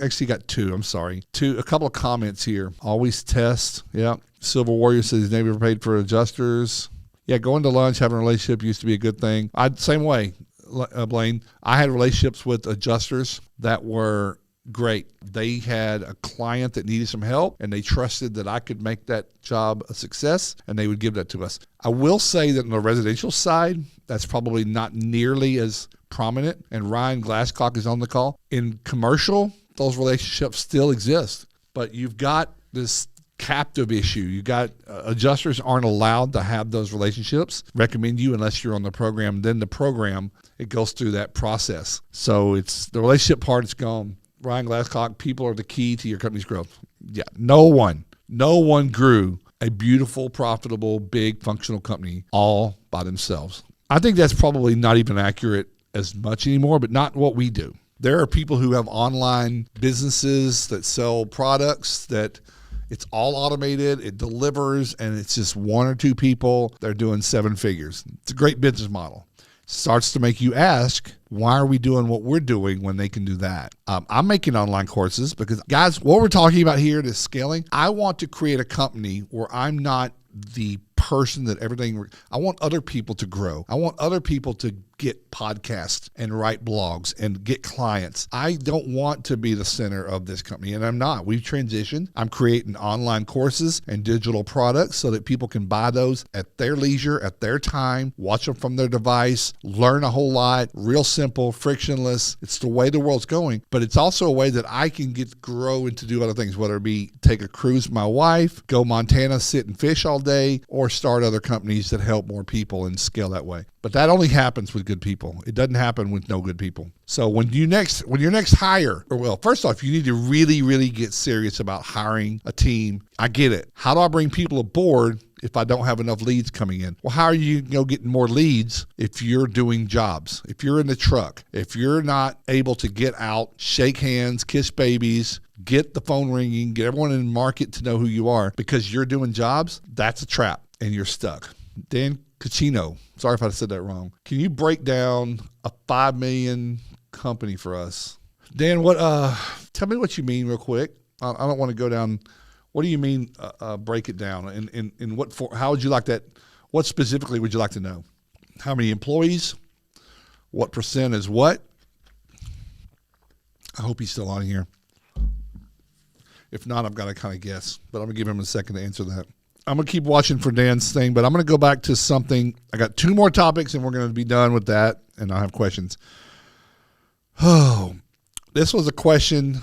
Actually got two. I'm sorry. A couple of comments here. Always test. Yeah. Silver Warrior says he's never paid for adjusters. Yeah. Going to lunch, having a relationship used to be a good thing. Same way, Blaine. I had relationships with adjusters that were great. They had a client that needed some help and they trusted that I could make that job a success and they would give that to us. I will say that on the residential side, that's probably not nearly as prominent, and Ryan Glasscock is on the call. In commercial, those relationships still exist, but you've got this captive issue. You got adjusters aren't allowed to have those relationships, recommend you unless you're on the program. Then the program, it goes through that process. So it's the relationship part is gone. Ryan Glasscock, people are the key to your company's growth. Yeah, no one grew a beautiful, profitable, big, functional company all by themselves. I think that's probably not even accurate as much anymore, but not what we do. There are people who have online businesses that sell products that it's all automated, it delivers, and it's just one or two people. They're doing 7 figures. It's a great business model. Starts to make you ask, why are we doing what we're doing when they can do that? I'm making online courses because, guys, what we're talking about here is scaling. I want to create a company where I'm not the person that I want other people to grow. I want other people to get podcasts and write blogs and get clients. I don't want to be the center of this company, and I'm not. We've transitioned. I'm creating online courses and digital products so that people can buy those at their leisure, at their time, watch them from their device, learn a whole lot, real simple, frictionless. It's the way the world's going, but it's also a way that I can grow and to do other things, whether it be take a cruise with my wife, go Montana, sit and fish all day, or start other companies that help more people and scale that way. But that only happens with good people. It doesn't happen with no good people. So when your next hire, first off, you need to really, really get serious about hiring a team. I get it. How do I bring people aboard if I don't have enough leads coming in? Well, how are you getting more leads if you're doing jobs? If you're in the truck, if you're not able to get out, shake hands, kiss babies, get the phone ringing, get everyone in the market to know who you are because you're doing jobs, that's a trap and you're stuck. Dan Cucino, sorry if I said that wrong. Can you break down a 5 million company for us? Dan, tell me what you mean real quick. I don't want to go down. What do you mean break it down? In what form? How would you like that? What specifically would you like to know? How many employees? What percent is what? I hope he's still on here. If not, I've got to kind of guess, but I'm going to give him a second to answer that. I'm going to keep watching for Dan's thing, but I'm going to go back to something. I got 2 more topics and we're going to be done with that, and I'll have questions. Oh, this was a question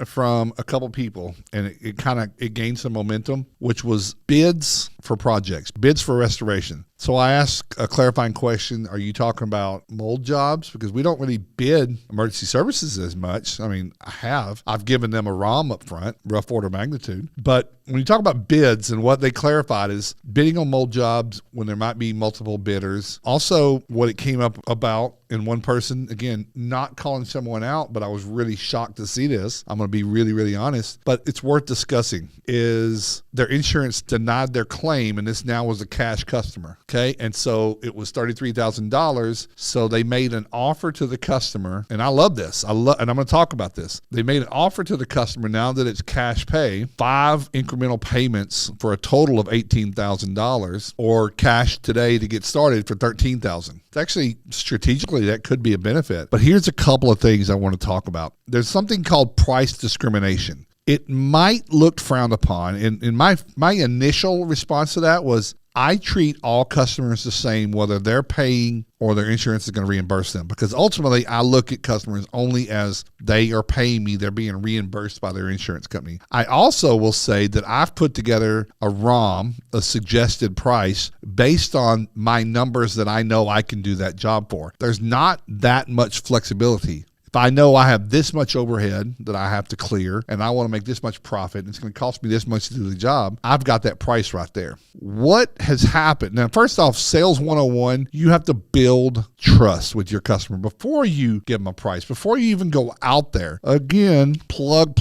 from a couple people, and it gained some momentum, which was bids for projects, bids for restoration. So I asked a clarifying question. Are you talking about mold jobs? Because we don't really bid emergency services as much. I mean, I've given them a ROM up front, rough order of magnitude. But when you talk about bids, and what they clarified is bidding on mold jobs when there might be multiple bidders. Also, what it came up about in one person, again, not calling someone out, but I was really shocked to see this. I'm going to be really, really honest, but it's worth discussing, is their insurance denied their claim, and this now was a cash customer. Okay. And so it was $33,000. So they made an offer to the customer. And I love this. And I'm going to talk about this. They made an offer to the customer, now that it's cash pay, 5 incremental payments for a total of $18,000, or cash today to get started for $13,000. It's actually, strategically, that could be a benefit. But here's a couple of things I want to talk about. There's something called price discrimination. It might look frowned upon. And my initial response to that was, I treat all customers the same, whether they're paying or their insurance is going to reimburse them, because ultimately I look at customers only as they are paying me, they're being reimbursed by their insurance company. I also will say that I've put together a ROM, a suggested price, based on my numbers that I know I can do that job for. There's not that much flexibility. If I know I have this much overhead that I have to clear and I want to make this much profit and it's going to cost me this much to do the job, I've got that price right there. What has happened? Now, first off, sales 101, you have to build trust with your customer before you give them a price, before you even go out there. Again, plug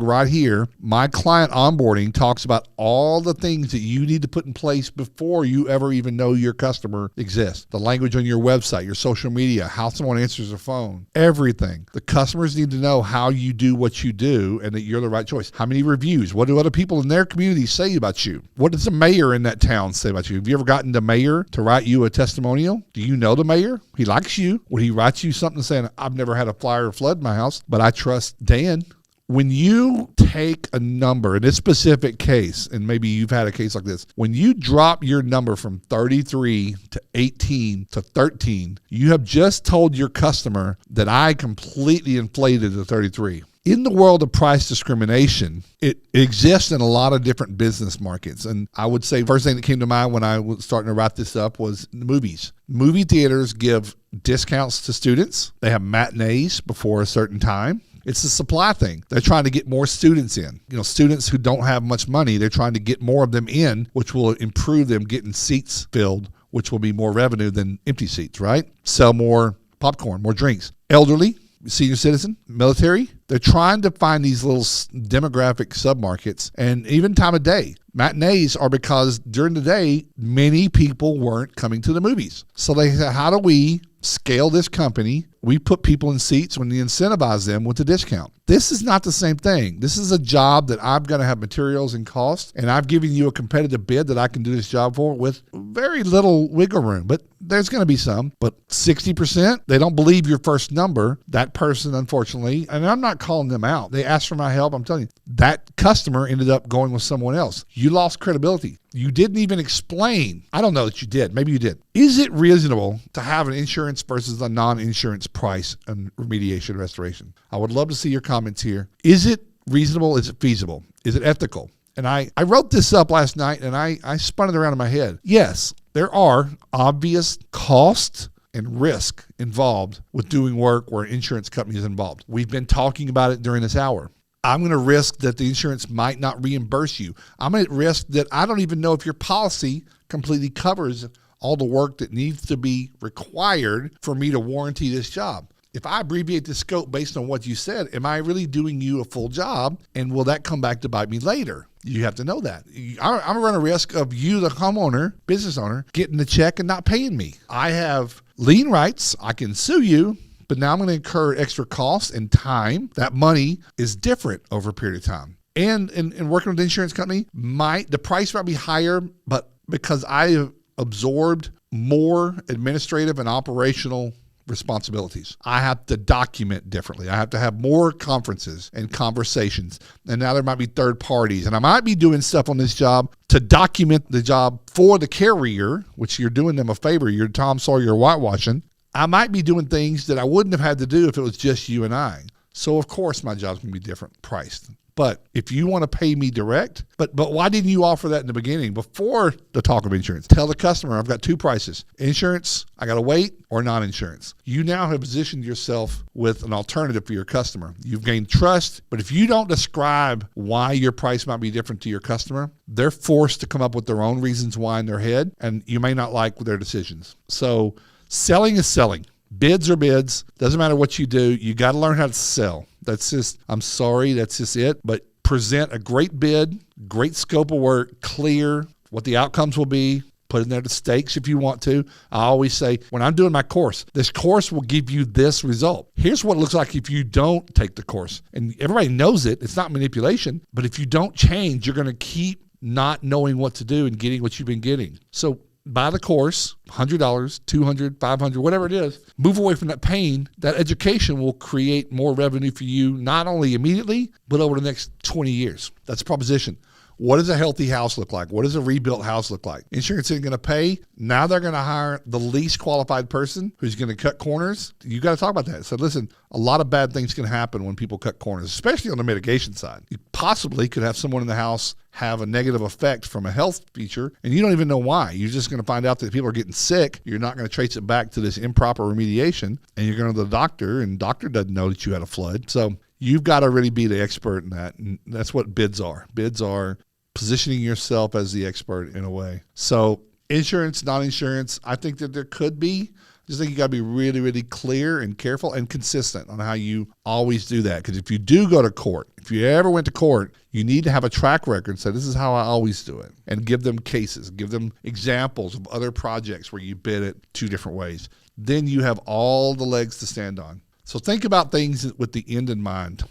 right here. My client onboarding talks about all the things that you need to put in place before you ever even know your customer exists. The language on your website, your social media, how someone answers the phone, everything. The customers need to know how you do what you do and that you're the right choice. How many reviews? What do other people in their community say about you? What does the mayor in that town say about you? Have you ever gotten the mayor to write you a testimonial? Do you know the mayor? He likes you. Would he write you something saying, I've never had a fire or flood in my house, but I trust Dan? When you take a number, in this specific case, and maybe you've had a case like this, when you drop your number from 33 to 18 to 13, you have just told your customer that I completely inflated the 33. In the world of price discrimination, it exists in a lot of different business markets. And I would say first thing that came to mind when I was starting to write this up was movies. Movie theaters give discounts to students. They have matinees before a certain time. It's a supply thing. They're trying to get more students in. Students who don't have much money, they're trying to get more of them in, which will improve them getting seats filled, which will be more revenue than empty seats, right? Sell more popcorn, more drinks. Elderly, senior citizen, military, they're trying to find these little demographic submarkets, and even time of day. Matinees are because during the day, many people weren't coming to the movies. So they said, how do we scale this company? We put people in seats when we incentivize them with a discount. This is not the same thing. This is a job that I'm going to have materials and costs, and I've given you a competitive bid that I can do this job for with very little wiggle room, but there's going to be some. But 60%, they don't believe your first number. That person, unfortunately, and I'm not calling them out. They asked for my help. I'm telling you, that customer ended up going with someone else. You lost credibility. You didn't even explain. I don't know that you did. Maybe you did. Is it reasonable to have an insurance versus a non-insurance price and remediation restoration? I would love to see your comments here. Is it reasonable? Is it feasible? Is it ethical? And I wrote this up last night and I spun it around in my head. Yes, there are obvious costs and risk involved with doing work where an insurance company is involved. We've been talking about it during this hour. I'm going to risk that the insurance might not reimburse you. I'm at risk that I don't even know if your policy completely covers all the work that needs to be required for me to warranty this job. If I abbreviate the scope based on what you said, am I really doing you a full job? And will that come back to bite me later? You have to know that. I'm running a risk of you, the homeowner, business owner, getting the check and not paying me. I have lien rights. I can sue you. But now I'm going to incur extra costs and time. That money is different over a period of time. And in working with the insurance company, the price might be higher, but because I have absorbed more administrative and operational responsibilities. I have to document differently. I have to have more conferences and conversations. And now there might be third parties. And I might be doing stuff on this job to document the job for the carrier, which you're doing them a favor. You're Tom Sawyer whitewashing. I might be doing things that I wouldn't have had to do if it was just you and I. So, of course, my job's going to be different priced. But if you want to pay me direct, but why didn't you offer that in the beginning before the talk of insurance? Tell the customer, I've got two prices. Insurance, I got to wait, or non-insurance. You now have positioned yourself with an alternative for your customer. You've gained trust, but if you don't describe why your price might be different to your customer, they're forced to come up with their own reasons why in their head, and you may not like their decisions. So selling is selling. Bids are bids. Doesn't matter what you do. You got to learn how to sell. That's just, I'm sorry, that's just it. But present a great bid, great scope of work, clear what the outcomes will be. Put in there the stakes if you want to. I always say, when I'm doing my course, this course will give you this result. Here's what it looks like if you don't take the course. And everybody knows it. It's not manipulation. But if you don't change, you're going to keep not knowing what to do and getting what you've been getting. So buy the course, $100, $200, $500, whatever it is. Move away from that pain. That education will create more revenue for you, not only immediately, but over the next 20 years. That's a proposition. What does a healthy house look like? What does a rebuilt house look like? Insurance isn't going to pay. Now they're going to hire the least qualified person who's going to cut corners. You got to talk about that. So listen, a lot of bad things can happen when people cut corners, especially on the mitigation side. You possibly could have someone in the house have a negative effect from a health feature, and you don't even know why. You're just going to find out that people are getting sick. You're not going to trace it back to this improper remediation, and you're going to the doctor, and the doctor doesn't know that you had a flood. So you've got to really be the expert in that, and that's what bids are. Bids are positioning yourself as the expert in a way. So insurance, non-insurance, I think that there could be. I just think you got to be really, really clear and careful and consistent on how you always do that. Because if you do go to court, if you ever went to court, you need to have a track record. Say, this is how I always do it. And give them cases, give them examples of other projects where you bid it two different ways. Then you have all the legs to stand on. So think about things with the end in mind.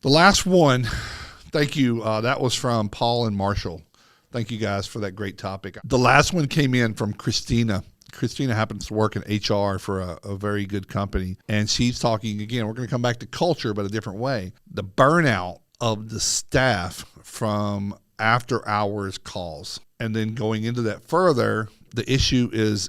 The last one, thank you. That was from Paul and Marshall. Thank you guys for that great topic. The last one came in from Christina. Christina happens to work in HR for a very good company. And she's talking, again, we're going to come back to culture, but a different way. The burnout of the staff from after hours calls. And then going into that further, the issue is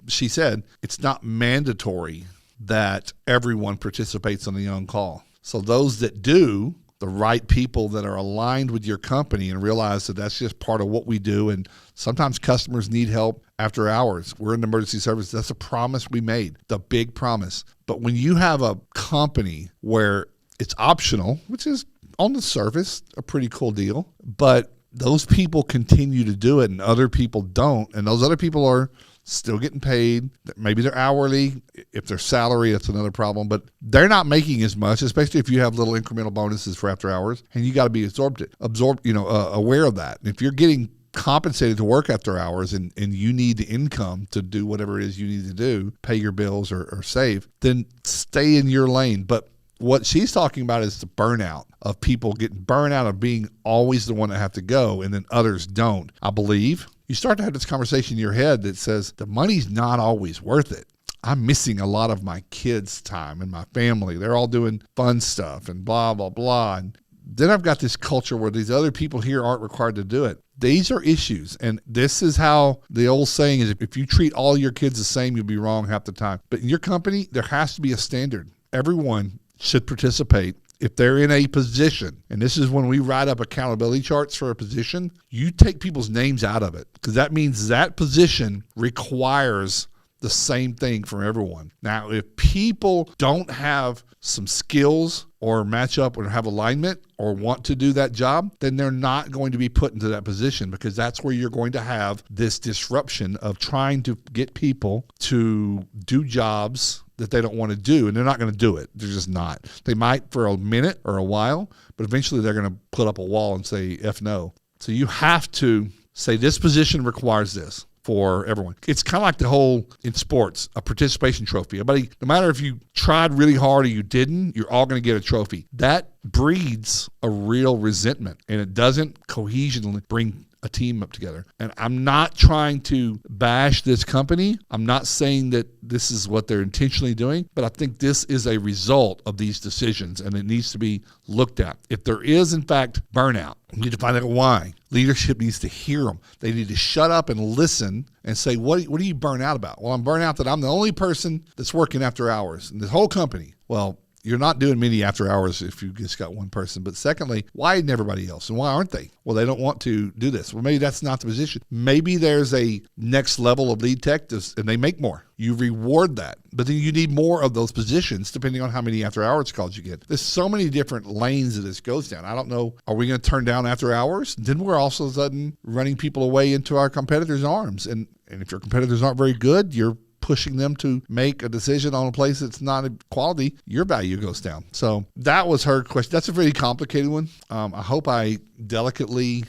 she said, it's not mandatory that everyone participates on the on-call. So those that do, the right people that are aligned with your company and realize that that's just part of what we do. And sometimes customers need help after hours. We're in emergency service. That's a promise we made, the big promise. But when you have a company where it's optional, which is on the surface a pretty cool deal, but those people continue to do it and other people don't, and those other people are still getting paid. Maybe they're hourly. If they're salary, that's another problem. But they're not making as much, especially if you have little incremental bonuses for after hours. And you got to be aware of that. And if you're getting compensated to work after hours and you need the income to do whatever it is you need to do, pay your bills or save, then stay in your lane. But what she's talking about is the burnout of people getting burned out of being always the one that have to go and then others don't. I believe you start to have this conversation in your head that says the money's not always worth it. I'm missing a lot of my kids' time and my family. They're all doing fun stuff and blah, blah, blah. And then I've got this culture where these other people here aren't required to do it. These are issues. And this is how the old saying is, if you treat all your kids the same, you'll be wrong half the time. But in your company, there has to be a standard. Everyone should participate. If they're in a position, and this is when we write up accountability charts for a position, you take people's names out of it because that means that position requires the same thing from everyone. Now, if people don't have some skills or match up or have alignment or want to do that job, then they're not going to be put into that position because that's where you're going to have this disruption of trying to get people to do jobs that they don't want to do, and they're not going to do it. They're just not. They might for a minute or a while, but eventually they're going to put up a wall and say, F no. So you have to say this position requires this for everyone. It's kind of like the whole, in sports, a participation trophy. Everybody, no matter if you tried really hard or you didn't, you're all going to get a trophy. That breeds a real resentment, and it doesn't cohesionally bring a team up together. And I'm not trying to bash this company. I'm not saying that this is what they're intentionally doing, but I think this is a result of these decisions, and it needs to be looked at. If there is, in fact, burnout, we need to find out why. Leadership needs to hear them. They need to shut up and listen and say, what are you burnt out about? Well, I'm burnt out that I'm the only person that's working after hours in this whole company. Well, you're not doing many after hours if you just got one person. But secondly, why isn't everybody else? And why aren't they? Well, they don't want to do this. Well, maybe that's not the position. Maybe there's a next level of lead tech and they make more. You reward that. But then you need more of those positions depending on how many after hours calls you get. There's so many different lanes that this goes down. I don't know. Are we going to turn down after hours? Then we're also sudden running people away into our competitors' arms. And if your competitors aren't very good, you're pushing them to make a decision on a place that's not quality, your value goes down. So that was her question. That's a very complicated one. I hope I delicately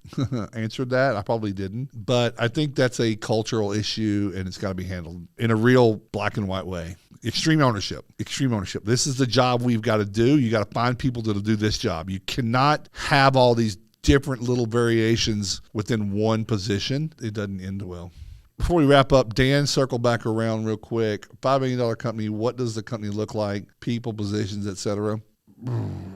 answered that. I probably didn't. But I think that's a cultural issue, and it's got to be handled in a real black and white way. Extreme ownership. This is the job we've got to do. You got to find people that'll do this job. You cannot have all these different little variations within one position. It doesn't end well. Before we wrap up, Dan, circle back around real quick. $5 million company, what does the company look like? People, positions, etc.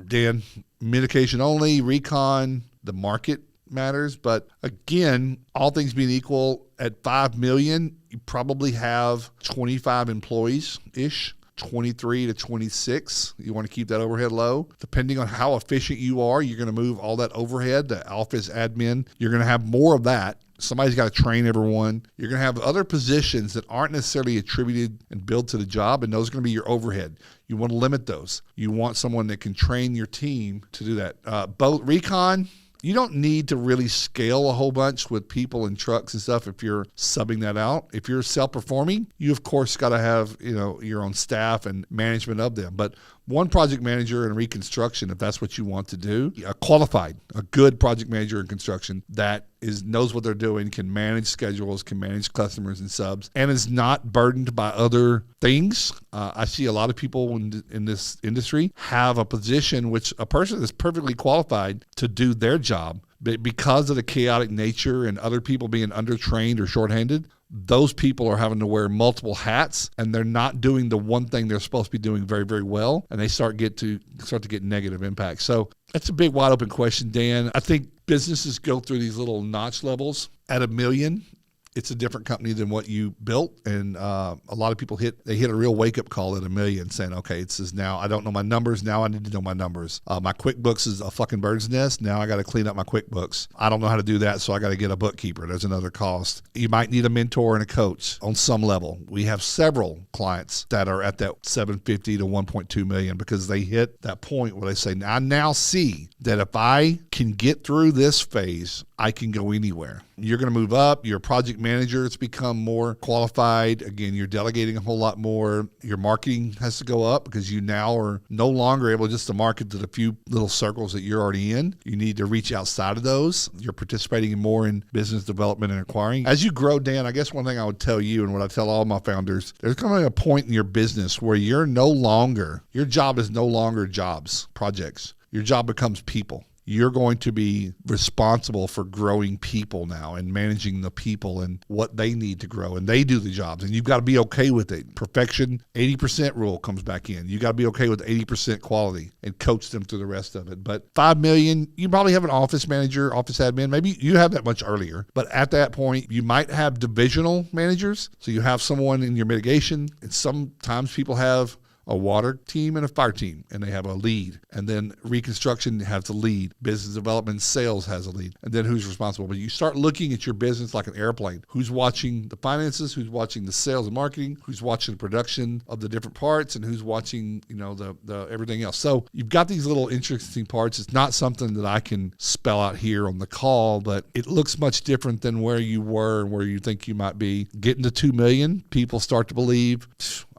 Dan, communication only, recon, the market matters. But again, all things being equal, at $5 million, you probably have 25 employees-ish. 23 to 26. You want to keep that overhead low. Depending on how efficient you are, you're going to move all that overhead, the office admin. You're going to have more of that. Somebody's got to train everyone. You're going to have other positions that aren't necessarily attributed and billed to the job, and those are going to be your overhead. You want to limit those. You want someone that can train your team to do that. Both recon, you don't need to really scale a whole bunch with people and trucks and stuff if you're subbing that out. If you're self-performing, you of course got to have, your own staff and management of them. But one project manager in reconstruction, if that's what you want to do, a good project manager in construction that knows what they're doing, can manage schedules, can manage customers and subs, and is not burdened by other things. I see a lot of people in this industry have a position which a person is perfectly qualified to do their job, but because of the chaotic nature and other people being undertrained or shorthanded, those people are having to wear multiple hats, and they're not doing the one thing they're supposed to be doing very, very well, and they start to get negative impacts. So that's a big, wide open question, Dan. I think businesses go through these little notch levels. At $1 million, it's a different company than what you built, and a lot of people hit a real wake-up call at $1 million, saying, okay, it says now I don't know my numbers, now I need to know my numbers. My QuickBooks is a fucking bird's nest, now I got to clean up my QuickBooks. I don't know how to do that, so I got to get a bookkeeper. There's another cost. You might need a mentor and a coach on some level. We have several clients that are at that $750 to $1.2 million because they hit that point where they say, I now see that if I can get through this phase, I can go anywhere. You're going to move up. You're a project manager. It's become more qualified. Again, you're delegating a whole lot more. Your marketing has to go up because you now are no longer able just to market to the few little circles that you're already in. You need to reach outside of those. You're participating more in business development and acquiring. As you grow, Dan, I guess one thing I would tell you and what I tell all my founders, there's going to be a point in your business where your job is no longer jobs, projects. Your job becomes people. You're going to be responsible for growing people now and managing the people and what they need to grow, and they do the jobs, and you've got to be okay with it. Perfection, 80% rule comes back in. You got to be okay with 80% quality and coach them through the rest of it. But $5 million, you probably have an office manager, office admin. Maybe you have that much earlier, but at that point, you might have divisional managers. So you have someone in your mitigation, and sometimes people have a water team and a fire team, and they have a lead. And then reconstruction has a lead. Business development, sales has a lead. And then who's responsible? But you start looking at your business like an airplane. Who's watching the finances? Who's watching the sales and marketing? Who's watching the production of the different parts? And who's watching, the everything else? So you've got these little interesting parts. It's not something that I can spell out here on the call, but it looks much different than where you were and where you think you might be. Getting to 2 million, people start to believe,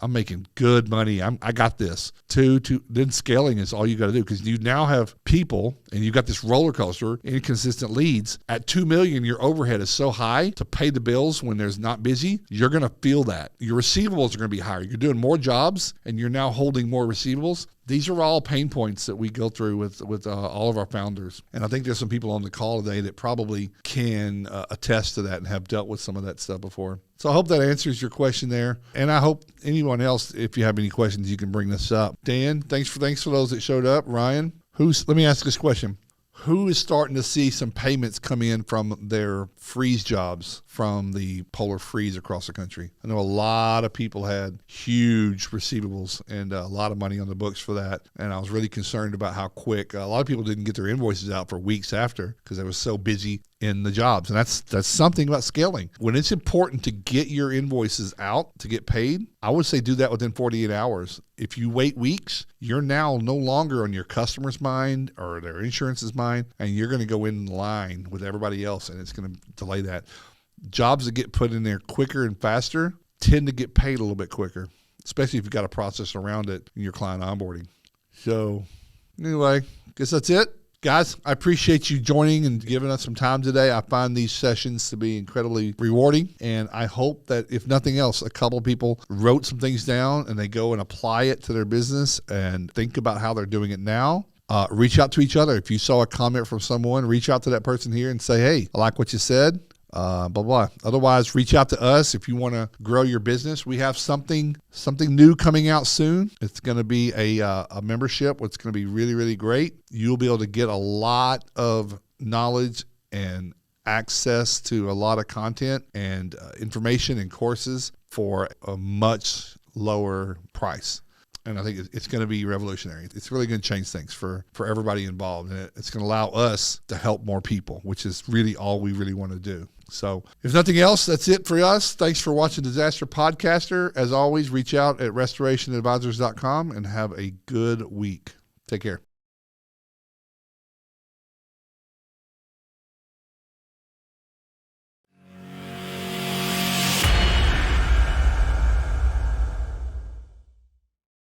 I'm making good money. I got this. Then scaling is all you got to do, because you now have people and you've got this roller coaster, inconsistent leads. At 2 million, your overhead is so high to pay the bills when there's not busy. You're going to feel that. Your receivables are going to be higher. You're doing more jobs and you're now holding more receivables. These are all pain points that we go through with all of our founders. And I think there's some people on the call today that probably can attest to that and have dealt with some of that stuff before. So I hope that answers your question there. And I hope anyone else, if you have any questions, you can bring this up. Dan, thanks for those that showed up. Ryan, let me ask this question. Who is starting to see some payments come in from their freeze jobs from the polar freeze across the country? I know a lot of people had huge receivables and a lot of money on the books for that. And I was really concerned about how quick. A lot of people didn't get their invoices out for weeks after because they were so busy in the jobs. And that's something about scaling. When it's important to get your invoices out to get paid, I would say do that within 48 hours. If you wait weeks, you're now no longer on your customer's mind or their insurance's mind, and you're going to go in line with everybody else, and it's going to delay that. Jobs that get put in there quicker and faster tend to get paid a little bit quicker, especially if you've got a process around it in your client onboarding. So anyway, guess that's it. Guys, I appreciate you joining and giving us some time today. I find these sessions to be incredibly rewarding, and I hope that if nothing else, a couple of people wrote some things down and they go and apply it to their business and think about how they're doing it now. Reach out to each other. If you saw a comment from someone, reach out to that person here and say, hey, I like what you said. Blah, blah. Otherwise, reach out to us if you want to grow your business. We have something new coming out soon. It's going to be a membership, which is going to be really, really great. You'll be able to get a lot of knowledge and access to a lot of content and information and courses for a much lower price. And I think it's going to be revolutionary. It's really going to change things for everybody involved. And it's going to allow us to help more people, which is really all we really want to do. So if nothing else, that's it for us. Thanks for watching Disaster Podcaster. As always, reach out at restorationadvisors.com and have a good week. Take care.